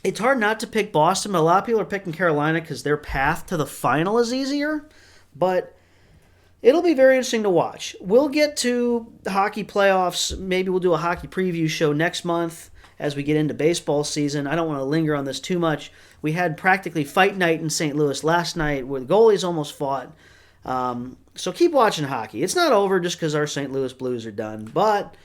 it's hard not to pick Boston. A lot of people are picking Carolina because their path to the final is easier, but it'll be very interesting to watch. We'll get to the hockey playoffs. Maybe we'll do a hockey preview show next month as we get into baseball season. I don't want to linger on this too much. We had practically fight night in St. Louis last night where the goalies almost fought. So keep watching hockey. It's not over just because our St. Louis Blues are done, but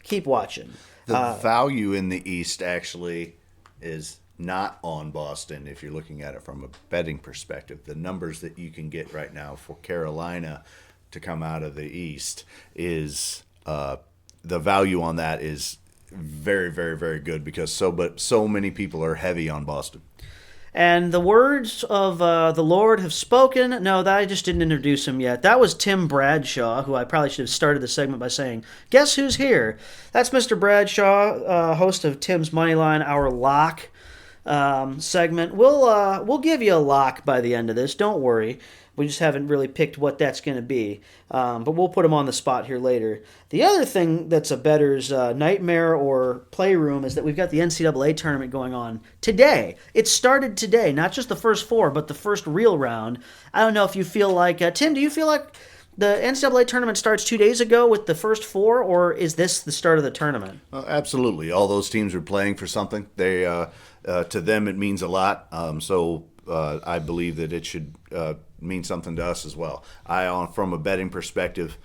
keep watching. The value in the East actually is not on Boston if you're looking at it from a betting perspective. The numbers that you can get right now for Carolina to come out of the East is the value on that is very, very, very good because so many people are heavy on Boston. And the words of the Lord have spoken. No, I just didn't introduce him yet. That was Tim Bradshaw, who I probably should have started the segment by saying, guess who's here? That's Mr. Bradshaw, host of Tim's Moneyline, our lock segment. We'll give you a lock by the end of this. Don't worry. We just haven't really picked what that's going to be. But we'll put him on the spot here later. The other thing that's a bettor's nightmare or playroom is that we've got the NCAA tournament going on today. It started today, not just the first four, but the first real round. I don't know if you feel like... Tim, do you feel like the NCAA tournament starts 2 days ago with the first four, or is this the start of the tournament? Absolutely. All those teams are playing for something. They to them, it means a lot. So I believe that it should... mean something to us as well. From a betting perspective,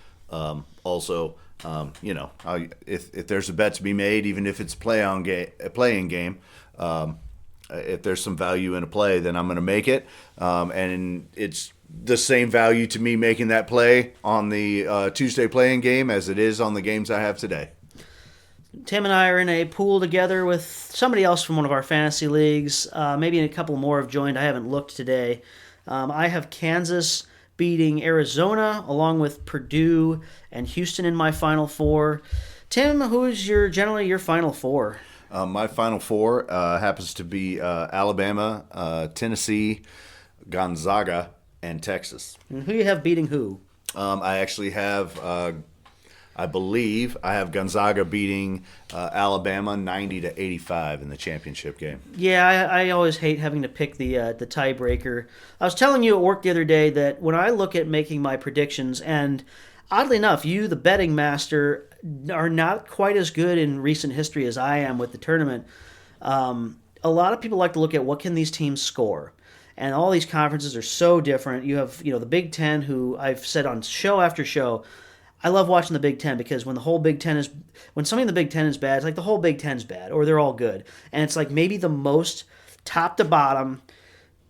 also, if there's a bet to be made, even if it's a playing game, if there's some value in a play, then I'm going to make it, and it's the same value to me making that play on the Tuesday playing game as it is on the games I have today. Tim and I are in a pool together with somebody else from one of our fantasy leagues. Maybe a couple more have joined. I haven't looked today. I have Kansas beating Arizona, along with Purdue and Houston in my Final Four. Tim, who's generally your Final Four? My Final Four happens to be Alabama, Tennessee, Gonzaga, and Texas. And who you have beating who? I actually have... I believe I have Gonzaga beating Alabama 90-85 in the championship game. Yeah, I always hate having to pick the tiebreaker. I was telling you at work the other day that when I look at making my predictions, and oddly enough, you, the betting master, are not quite as good in recent history as I am with the tournament. A lot of people like to look at what can these teams score. And all these conferences are so different. You have the Big Ten, who I've said on show after show, I love watching the Big Ten because when something in the Big Ten is bad, it's like the whole Big Ten's bad, or they're all good. And it's like maybe the most top to bottom,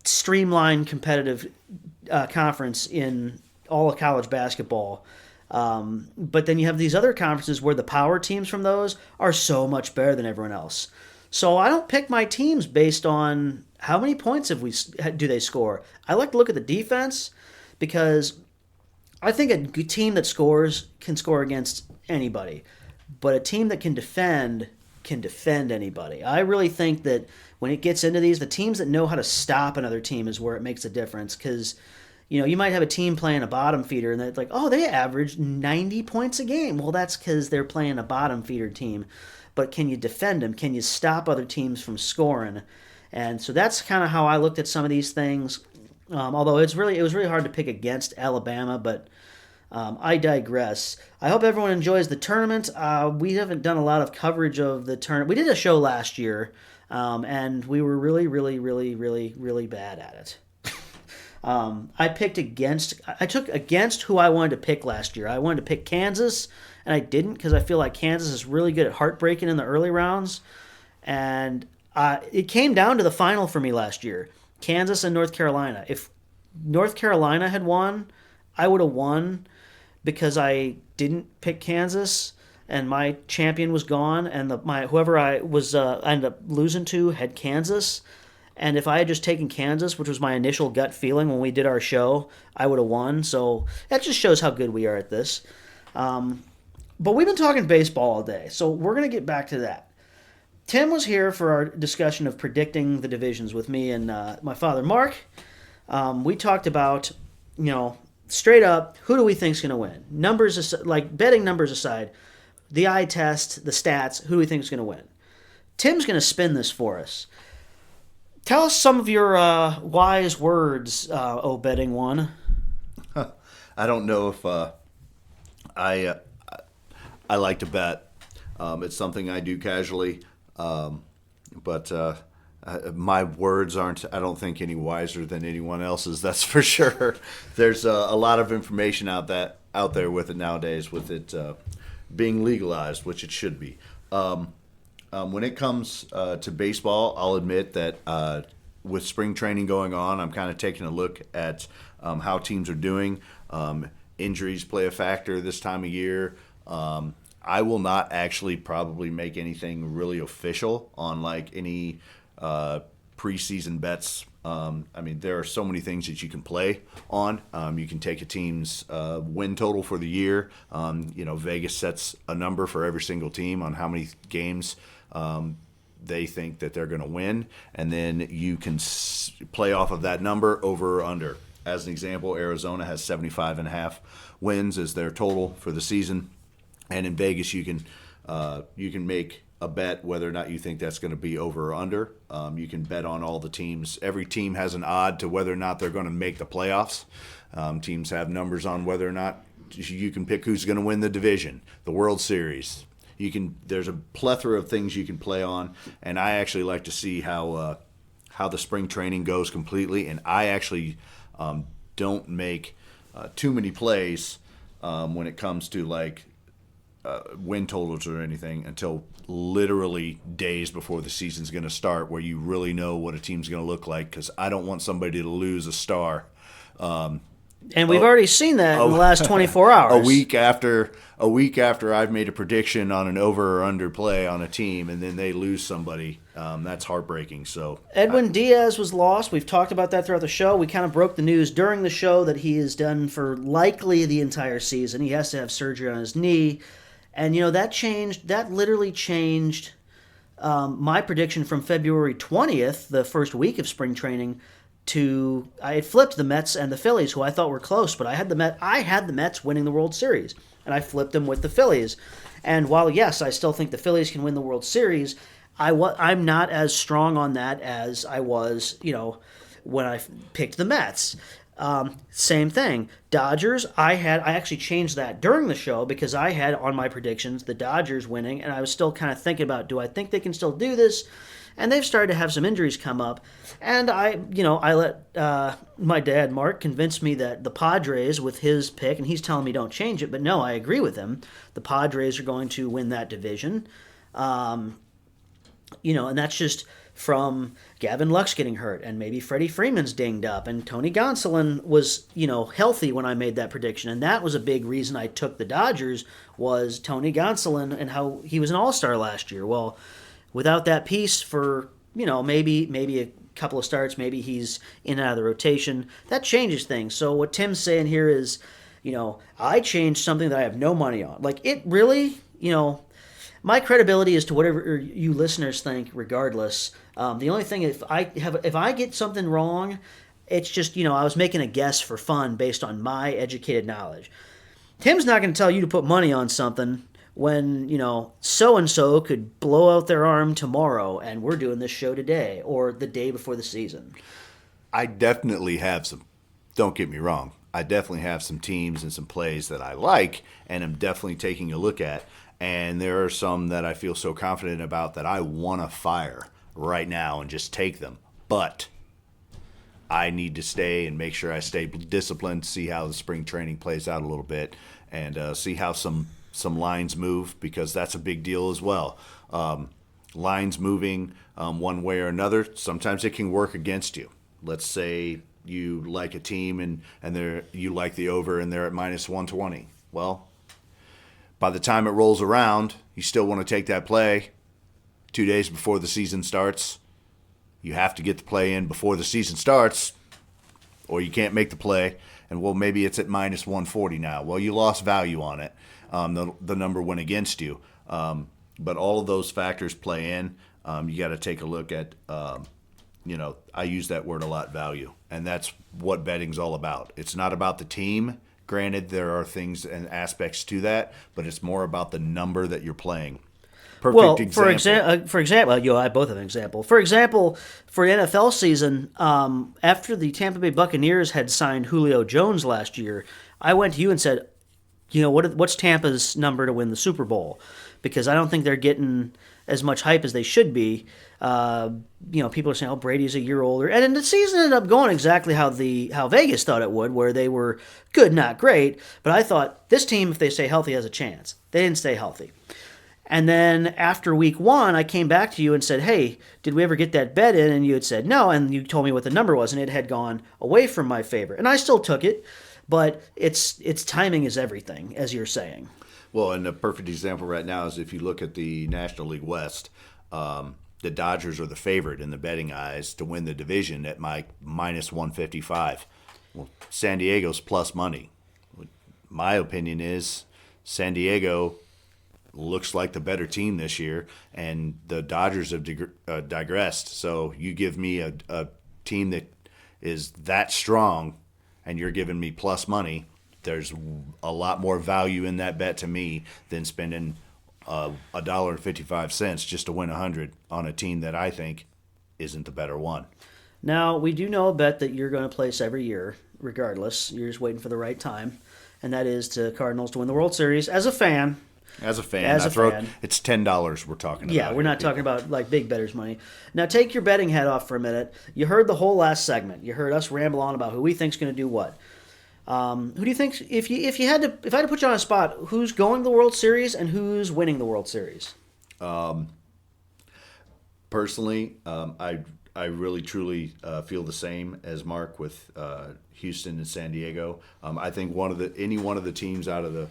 streamlined competitive conference in all of college basketball. But then you have these other conferences where the power teams from those are so much better than everyone else. So I don't pick my teams based on how many points do they score. I like to look at the defense because I think a good team that scores can score against anybody, but a team that can defend anybody. I really think that when it gets into these, the teams that know how to stop another team is where it makes a difference because, you might have a team playing a bottom feeder and it's like, oh, they average 90 points a game. Well, that's because they're playing a bottom feeder team. But can you defend them? Can you stop other teams from scoring? And so that's kind of how I looked at some of these things. Although it was really hard to pick against Alabama, but I digress. I hope everyone enjoys the tournament. We haven't done a lot of coverage of the tournament. We did a show last year, and we were really, really, really, really, really bad at it. I took against who I wanted to pick last year. I wanted to pick Kansas, and I didn't because I feel like Kansas is really good at heartbreaking in the early rounds. And it came down to the final for me last year. Kansas and North Carolina. If North Carolina had won, I would have won because I didn't pick Kansas and my champion was gone and whoever I was ended up losing to had Kansas. And if I had just taken Kansas, which was my initial gut feeling when we did our show, I would have won. So that just shows how good we are at this. But we've been talking baseball all day, so we're going to get back to that. Tim was here for our discussion of predicting the divisions with me and my father, Mark. We talked about, straight up, who do we think's going to win? Numbers, like betting numbers aside, the eye test, the stats, who do we think's going to win? Tim's going to spin this for us. Tell us some of your wise words, betting one. I don't know if I like to bet. It's something I do casually, but my words aren't, I don't think, any wiser than anyone else's. That's for sure. There's a lot of information out there with it nowadays, with it being legalized, which it should be. When it comes to baseball, I'll admit that with spring training going on, I'm kind of taking a look at how teams are doing. Injuries play a factor this time of year. I will not actually probably make anything really official on like any preseason bets. I mean, there are so many things that you can play on. You can take a team's win total for the year. Vegas sets a number for every single team on how many games they think that they're going to win, and then you can play off of that number over or under. As an example, Arizona has 75.5 wins as their total for the season, and in Vegas you can make a bet whether or not you think that's going to be over or under. You can bet on all the teams. Every team has an odd to whether or not they're going to make the playoffs. Teams have numbers on whether or not you can pick who's going to win the division, the World Series. There's a plethora of things you can play on, and I actually like to see how the spring training goes completely. And I actually don't make too many plays when it comes to like win totals or anything until literally days before the season's going to start, where you really know what a team's going to look like, because I don't want somebody to lose a star. And we've already seen that in the last 24 hours. A week after I've made a prediction on an over or under play on a team, and then they lose somebody, that's heartbreaking. So Edwin Diaz was lost. We've talked about that throughout the show. We kind of broke the news during the show that he is done for likely the entire season. He has to have surgery on his knee. And, that literally changed my prediction from February 20th, the first week of spring training, I had flipped the Mets and the Phillies, who I thought were close, but I had the Mets winning the World Series, and I flipped them with the Phillies. And while, yes, I still think the Phillies can win the World Series, I'm not as strong on that as I was, when I picked the Mets. Same thing. Dodgers, I actually changed that during the show because I had on my predictions the Dodgers winning, and I was still kind of thinking about, do I think they can still do this? And they've started to have some injuries come up. And I let my dad, Mark, convince me that the Padres, with his pick, and he's telling me don't change it, but no, I agree with him. The Padres are going to win that division. And that's just from Gavin Lux getting hurt, and maybe Freddie Freeman's dinged up, and Tony Gonsolin was, healthy when I made that prediction. And that was a big reason I took the Dodgers, was Tony Gonsolin and how he was an all-star last year. Well, without that piece for, maybe a couple of starts, maybe he's in and out of the rotation, that changes things. So what Tim's saying here is, I changed something that I have no money on. Like, it really, my credibility is to whatever you listeners think, regardless. The only thing, if I get something wrong, it's just, I was making a guess for fun based on my educated knowledge. Tim's not going to tell you to put money on something when, so-and-so could blow out their arm tomorrow and we're doing this show today or the day before the season. I definitely have some, don't get me wrong, I definitely have some teams and some plays that I like and am definitely taking a look at. And there are some that I feel so confident about that I want to fire right now and just take them. But I need to stay and make sure I stay disciplined, see how the spring training plays out a little bit, and see how some lines move, because that's a big deal as well. Lines moving one way or another, sometimes it can work against you. Let's say you like a team and you like the over and they're at minus 120. Well, by the time it rolls around, you still want to take that play 2 days before the season starts. You have to get the play in before the season starts, or you can't make the play. And, well, maybe it's at minus 140 now. Well, you lost value on it. The number went against you. But all of those factors play in. You got to take a look at I use that word a lot, value. And that's what betting's all about. It's not about the team. Granted, there are things and aspects to that, but it's more about the number that you're playing. Perfect example. For example, you and I both have an example. For example, for the NFL season, after the Tampa Bay Buccaneers had signed Julio Jones last year, I went to you and said, what's Tampa's number to win the Super Bowl? Because I don't think they're getting as much hype as they should be. People are saying, "Oh, Brady's a year older," and then the season ended up going exactly how Vegas thought it would, where they were good, not great. But I thought this team, if they stay healthy, has a chance. They didn't stay healthy. And then after week 1, I came back to you and said, "Hey, did we ever get that bet in?" And you had said no, and you told me what the number was, and it had gone away from my favor. And I still took it, but it's timing is everything, as you're saying. Well, and a perfect example right now is if you look at the National League West, the Dodgers are the favorite in the betting eyes to win the division at minus 155. Well, San Diego's plus money. My opinion is San Diego looks like the better team this year, and the Dodgers have digressed. So you give me a team that is that strong, and you're giving me plus money. There's a lot more value in that bet to me than spending $1.55 just to win 100 on a team that I think isn't the better one. Now, we do know a bet that you're going to place every year, regardless. You're just waiting for the right time, and that is to Cardinals to win the World Series. As a fan, it's $10 we're talking about. Yeah, we're not talking about like big bettors' money. Now, take your betting hat off for a minute. You heard the whole last segment. You heard us ramble on about who we think's going to do what. Who do you think, if I had to put you on a spot, who's going to the World Series and who's winning the World Series? Personally, I really truly feel the same as Mark with Houston and San Diego. I think any one of the teams out of the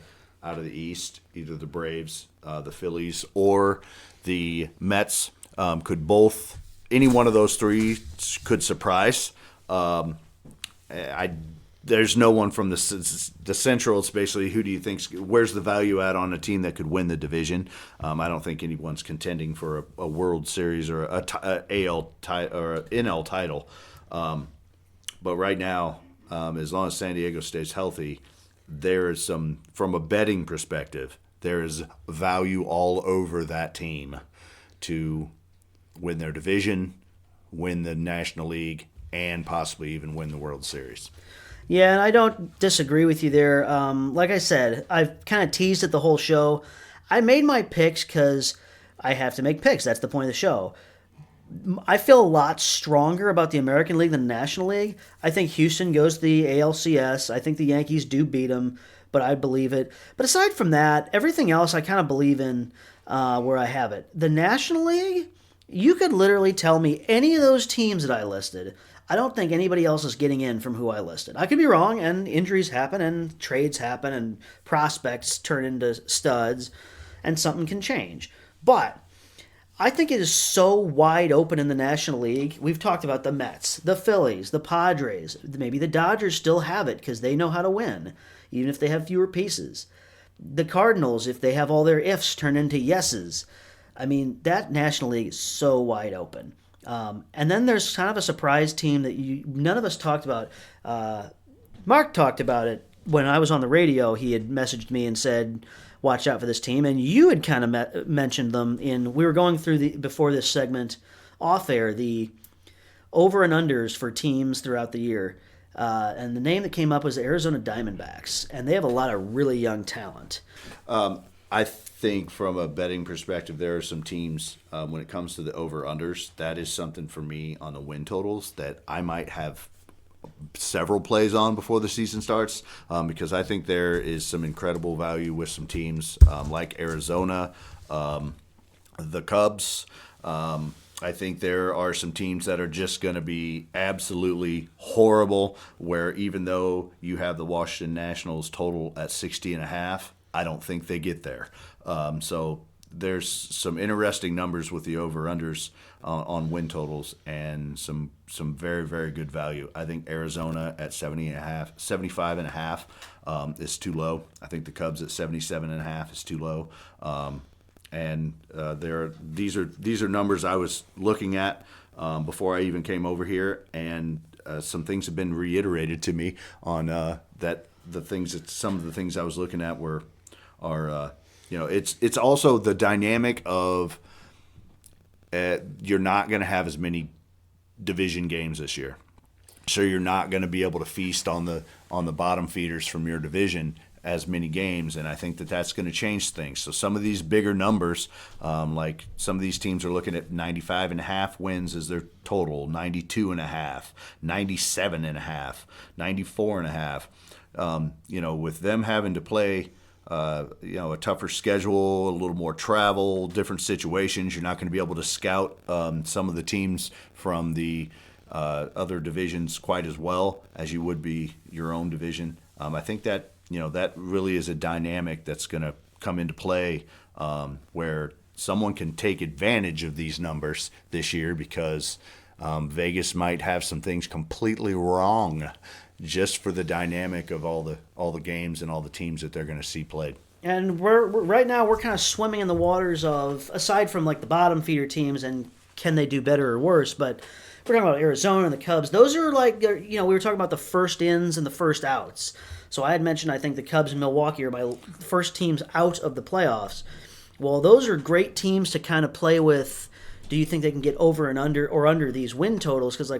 East, either the Braves, the Phillies, or the Mets, any one of those three could surprise. There's no one from the Central. It's basically who do you think? Where's the value at on a team that could win the division? I don't think anyone's contending for a World Series or a AL or an NL title. But right now, as long as San Diego stays healthy, there is from a betting perspective, there is value all over that team to win their division, win the National League, and possibly even win the World Series. Yeah, and I don't disagree with you there. Like I said, I've kind of teased it the whole show. I made my picks because I have to make picks. That's the point of the show. I feel a lot stronger about the American League than the National League. I think Houston goes to the ALCS. I think the Yankees do beat them, but I believe it. But aside from that, everything else I kind of believe in where I have it. The National League, you could literally tell me any of those teams that I listed. I don't think anybody else is getting in from who I listed. I could be wrong, and injuries happen, and trades happen, and prospects turn into studs, and something can change. But I think it is so wide open in the National League. We've talked about the Mets, the Phillies, the Padres. Maybe the Dodgers still have it because they know how to win, even if they have fewer pieces. The Cardinals, if they have all their ifs turn into yeses. I mean, that National League is so wide open. And then there's kind of a surprise team that none of us talked about. Mark talked about it when I was on the radio. He had messaged me and said, watch out for this team. And you had kind of mentioned them we were going through before this segment off air, the over and unders for teams throughout the year. And the name that came up was the Arizona Diamondbacks. And they have a lot of really young talent. I think from a betting perspective, there are some teams, when it comes to the over-unders, that is something for me on the win totals that I might have several plays on before the season starts, because I think there is some incredible value with some teams like Arizona, the Cubs. I think there are some teams that are just going to be absolutely horrible, where even though you have the Washington Nationals total at 60.5, I don't think they get there. So there's some interesting numbers with the over-unders on win totals and some very, very good value. I think Arizona at 75.5 is too low. I think the Cubs at 77.5 is too low. And these are numbers I was looking at before I even came over here, and some things have been reiterated to me on that some of the things I was looking at are it's also the dynamic of you're not going to have as many division games this year. So you're not going to be able to feast on the bottom feeders from your division as many games, and I think that's going to change things. So some of these bigger numbers, like some of these teams are looking at 95.5 wins as their total, 92.5, 97.5, 94.5. With them having to play a tougher schedule, a little more travel, different situations, you're not going to be able to scout some of the teams from the other divisions quite as well as you would be your own division. I think that that really is a dynamic that's going to come into play where someone can take advantage of these numbers this year because Vegas might have some things completely wrong just for the dynamic of all the games and all the teams that they're going to see played. And we're right now we're kind of swimming in the waters of, aside from like the bottom feeder teams and can they do better or worse, but we're talking about Arizona and the Cubs. Those are like, we were talking about the first ins and the first outs. So I had mentioned I think the Cubs and Milwaukee are my first teams out of the playoffs. Well, those are great teams to kind of play with. Do you think they can get over and under these win totals? Because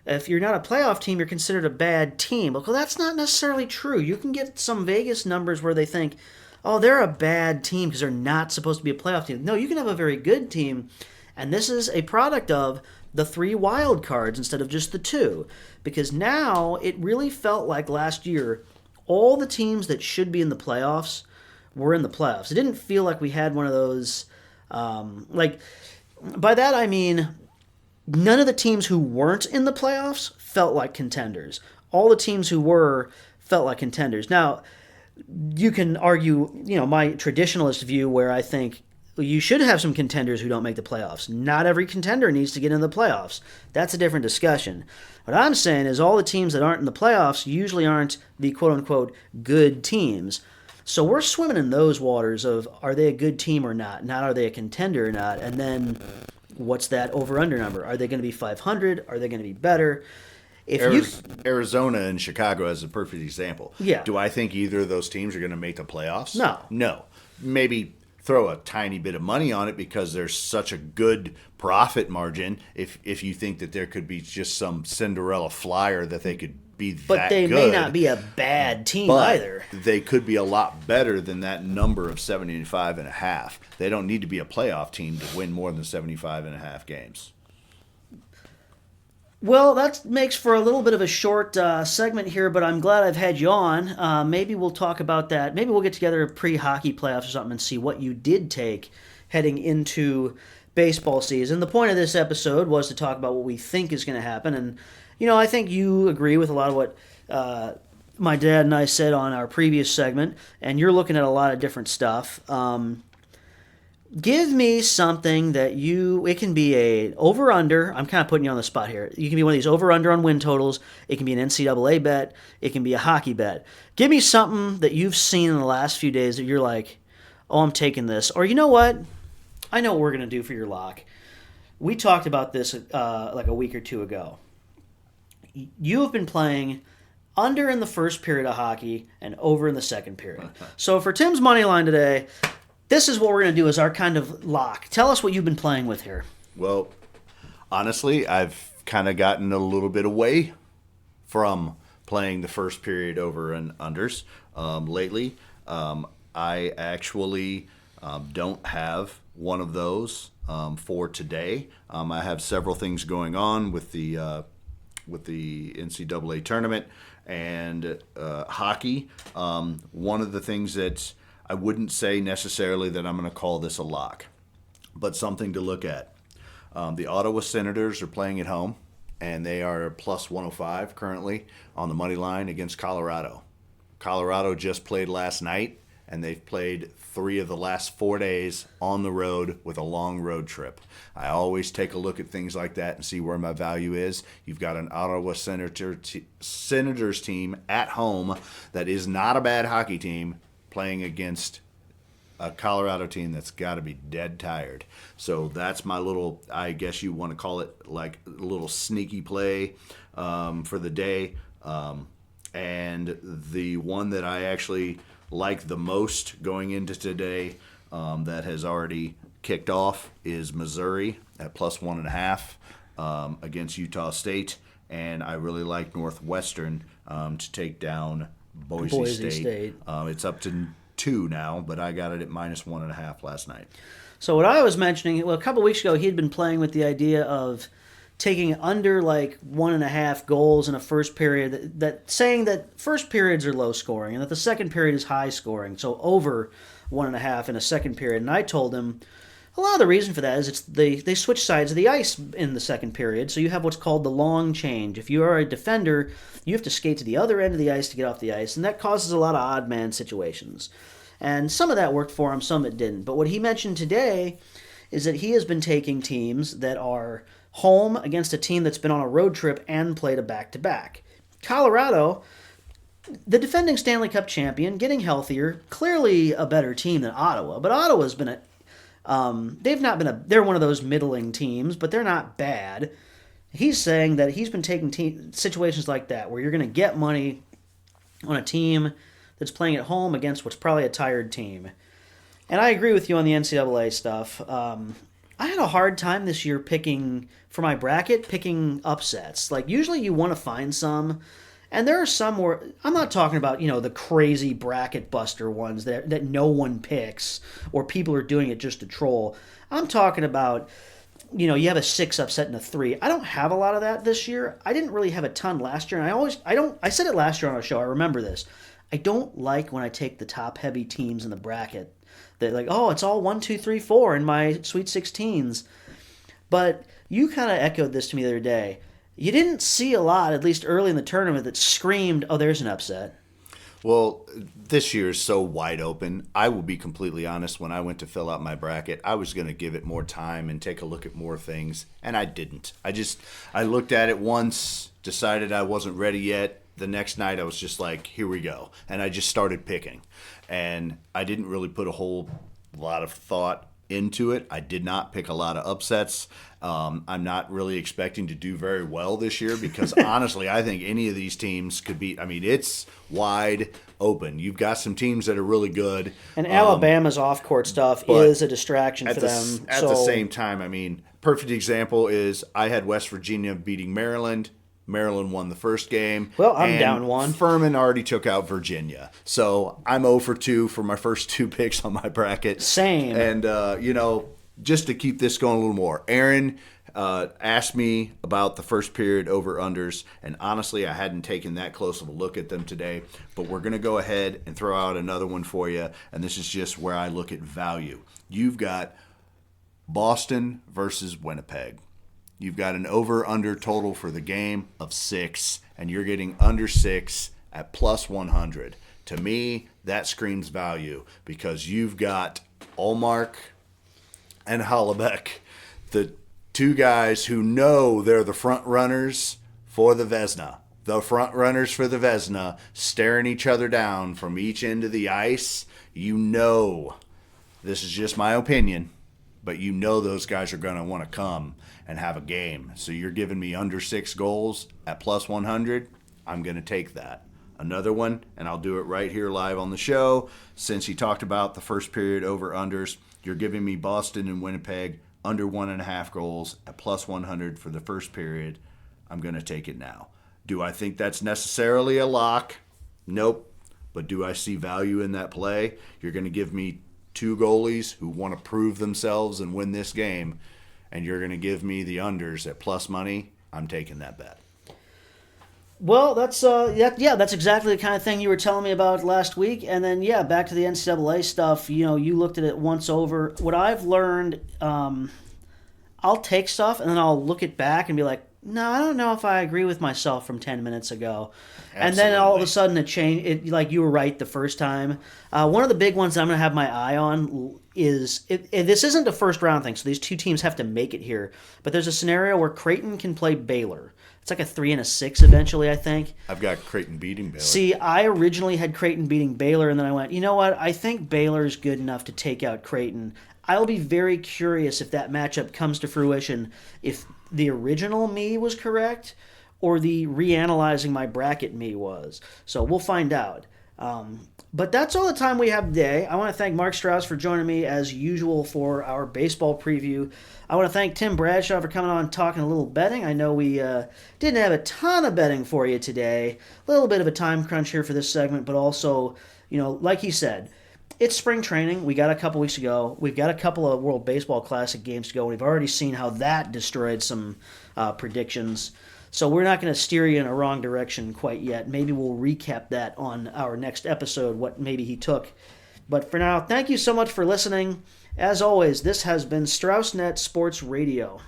if you're not a playoff team, you're considered a bad team. Well, that's not necessarily true. You can get some Vegas numbers where they think, oh, they're a bad team because they're not supposed to be a playoff team. No, you can have a very good team, and this is a product of the 3 wild cards instead of just the 2. Because now it really felt like last year all the teams that should be in the playoffs were in the playoffs. It didn't feel like we had one of those, by that I mean none of the teams who weren't in the playoffs felt like contenders. All the teams who were felt like contenders. Now, you can argue, my traditionalist view where I think you should have some contenders who don't make the playoffs. Not every contender needs to get into the playoffs. That's a different discussion. What I'm saying is all the teams that aren't in the playoffs usually aren't the quote-unquote good teams. So we're swimming in those waters of are they a good team or not? Not are they a contender or not? And then what's that over-under number? Are they going to be 500? Are they going to be better? Arizona and Chicago as a perfect example. Yeah. Do I think either of those teams are going to make the playoffs? No. Maybe throw a tiny bit of money on it because there's such a good profit margin if you think that there could be just some Cinderella flyer that they could be that good. But they may not be a bad team either. They could be a lot better than that number of 75.5. They don't need to be a playoff team to win more than 75.5 games. Well, that makes for a little bit of a short segment here, but I'm glad I've had you on. Maybe we'll talk about that. Maybe we'll get together pre-hockey playoffs or something and see what you did take heading into baseball season. The point of this episode was to talk about what we think is going to happen. And, I think you agree with a lot of what my dad and I said on our previous segment, and you're looking at a lot of different stuff. Give me something that it can be a over-under. I'm kind of putting you on the spot here. You can be one of these over-under on win totals. It can be an NCAA bet. It can be a hockey bet. Give me something that you've seen in the last few days that you're like, oh, I'm taking this. Or you know what? I know what we're going to do for your lock. We talked about this like a week or two ago. You have been playing under in the first period of hockey and over in the second period. So for Tim's money line today, this is what we're going to do as our kind of lock. Tell us what you've been playing with here. Well, honestly, I've kind of gotten a little bit away from playing the first period over and unders lately. I actually don't have one of those for today. I have several things going on with the NCAA tournament and hockey. One of the things that I wouldn't say necessarily that I'm going to call this a lock, but something to look at. The Ottawa Senators are playing at home, and they are plus 105 currently on the money line against Colorado. Colorado just played last night, and they've played 3 of the last 4 days on the road with a long road trip. I always take a look at things like that and see where my value is. You've got an Ottawa Senators team at home that is not a bad hockey team, playing against a Colorado team that's got to be dead tired. So that's my little, I guess you want to call it like a little sneaky play for the day. And the one that I actually like the most going into today that has already kicked off is Missouri at plus 1.5 against Utah State. And I really like Northwestern to take down Boise State. It's up to 2 now, but I got it at minus 1.5 last night. So what I was mentioning, well, a couple of weeks ago, he had been playing with the idea of taking under like 1.5 goals in a first period, that saying that first periods are low scoring and that the second period is high scoring, so over 1.5 in a second period. And I told him a lot of the reason for that is they switch sides of the ice in the second period, so you have what's called the long change. If you are a defender, you have to skate to the other end of the ice to get off the ice, and that causes a lot of odd man situations. And some of that worked for him, some it didn't. But what he mentioned today is that he has been taking teams that are home against a team that's been on a road trip and played a back-to-back. Colorado, the defending Stanley Cup champion, getting healthier, clearly a better team than Ottawa, but Ottawa's been they're one of those middling teams, but they're not bad. He's saying that he's been taking situations like that where you're going to get money on a team that's playing at home against what's probably a tired team. And I agree with you on the NCAA stuff. I had a hard time this year picking upsets. Like, usually you want to find some, and there are some where, I'm not talking about, the crazy bracket buster ones that no one picks, or people are doing it just to troll. I'm talking about, you have a 6 upset and a 3. I don't have a lot of that this year. I didn't really have a ton last year, and I said it last year on our show, I remember this. I don't like when I take the top-heavy teams in the bracket. They're like, oh, it's all 1, 2, 3, 4 in my Sweet 16s. But you kind of echoed this to me the other day. You didn't see a lot, at least early in the tournament, that screamed, oh, there's an upset. Well, this year is so wide open. I will be completely honest. When I went to fill out my bracket, I was going to give it more time and take a look at more things, and I didn't. I looked at it once, decided I wasn't ready yet. The next night, I was just like, here we go. And I just started picking. And I didn't really put a whole lot of thought into it. I did not pick a lot of upsets. I'm not really expecting to do very well this year because, honestly, I think any of these teams could be – it's wide open. You've got some teams that are really good. And Alabama's off-court stuff is a distraction for them. At the same time, perfect example is I had West Virginia beating Maryland. Maryland won the first game. Well, I'm down 1. Furman already took out Virginia. So I'm 0 for 2 for my first 2 picks on my bracket. Same. And, just to keep this going a little more, Aaron asked me about the first period over-unders, and honestly, I hadn't taken that close of a look at them today. But we're going to go ahead and throw out another one for you, and this is just where I look at value. You've got Boston versus Winnipeg. You've got an over-under total for the game of 6, and you're getting under 6 at plus 100. To me, that screams value because you've got Ullmark and Hollebeck, the 2 guys who know they're the front runners for the Vezina. The front runners for the Vezina staring each other down from each end of the ice. This is just my opinion, but those guys are going to want to come and have a game. So you're giving me under 6 goals at plus 100. I'm going to take that. Another one, and I'll do it right here live on the show. Since he talked about the first period over-unders, you're giving me Boston and Winnipeg under 1.5 goals at plus 100 for the first period. I'm going to take it now. Do I think that's necessarily a lock? Nope. But do I see value in that play? You're going to give me 2 goalies who want to prove themselves and win this game, and you're going to give me the unders at plus money. I'm taking that bet. Well, that's exactly the kind of thing you were telling me about last week. And then, back to the NCAA stuff. You looked at it once over. What I've learned, I'll take stuff and then I'll look it back and be like, No, I don't know if I agree with myself from 10 minutes ago. And then all of a Absolutely. sudden it changed. Like you were right the first time. One of the big ones that I'm going to have my eye on is this isn't a first round thing, so these two teams have to make it here. But there's a scenario where Creighton can play Baylor. It's like a 3 and a 6 eventually, I think. I've got Creighton beating Baylor. See, I originally had Creighton beating Baylor, and then I went, you know what? I think Baylor's good enough to take out Creighton. I'll be very curious if that matchup comes to fruition, if the original me was correct or the reanalyzing my bracket me was. So we'll find out. But that's all the time we have today. I want to thank Mark Strauss for joining me as usual for our baseball preview. I want to thank Tim Bradshaw for coming on and talking a little betting. I know we didn't have a ton of betting for you today. A little bit of a time crunch here for this segment, but also, like he said, it's spring training. We got a couple weeks ago. We've got a couple of World Baseball Classic games to go. We've already seen how that destroyed some predictions. So we're not going to steer you in a wrong direction quite yet. Maybe we'll recap that on our next episode, what maybe he took. But for now, thank you so much for listening. As always, this has been StraussNet Sports Radio.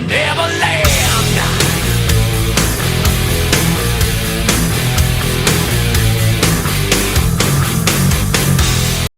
Never late.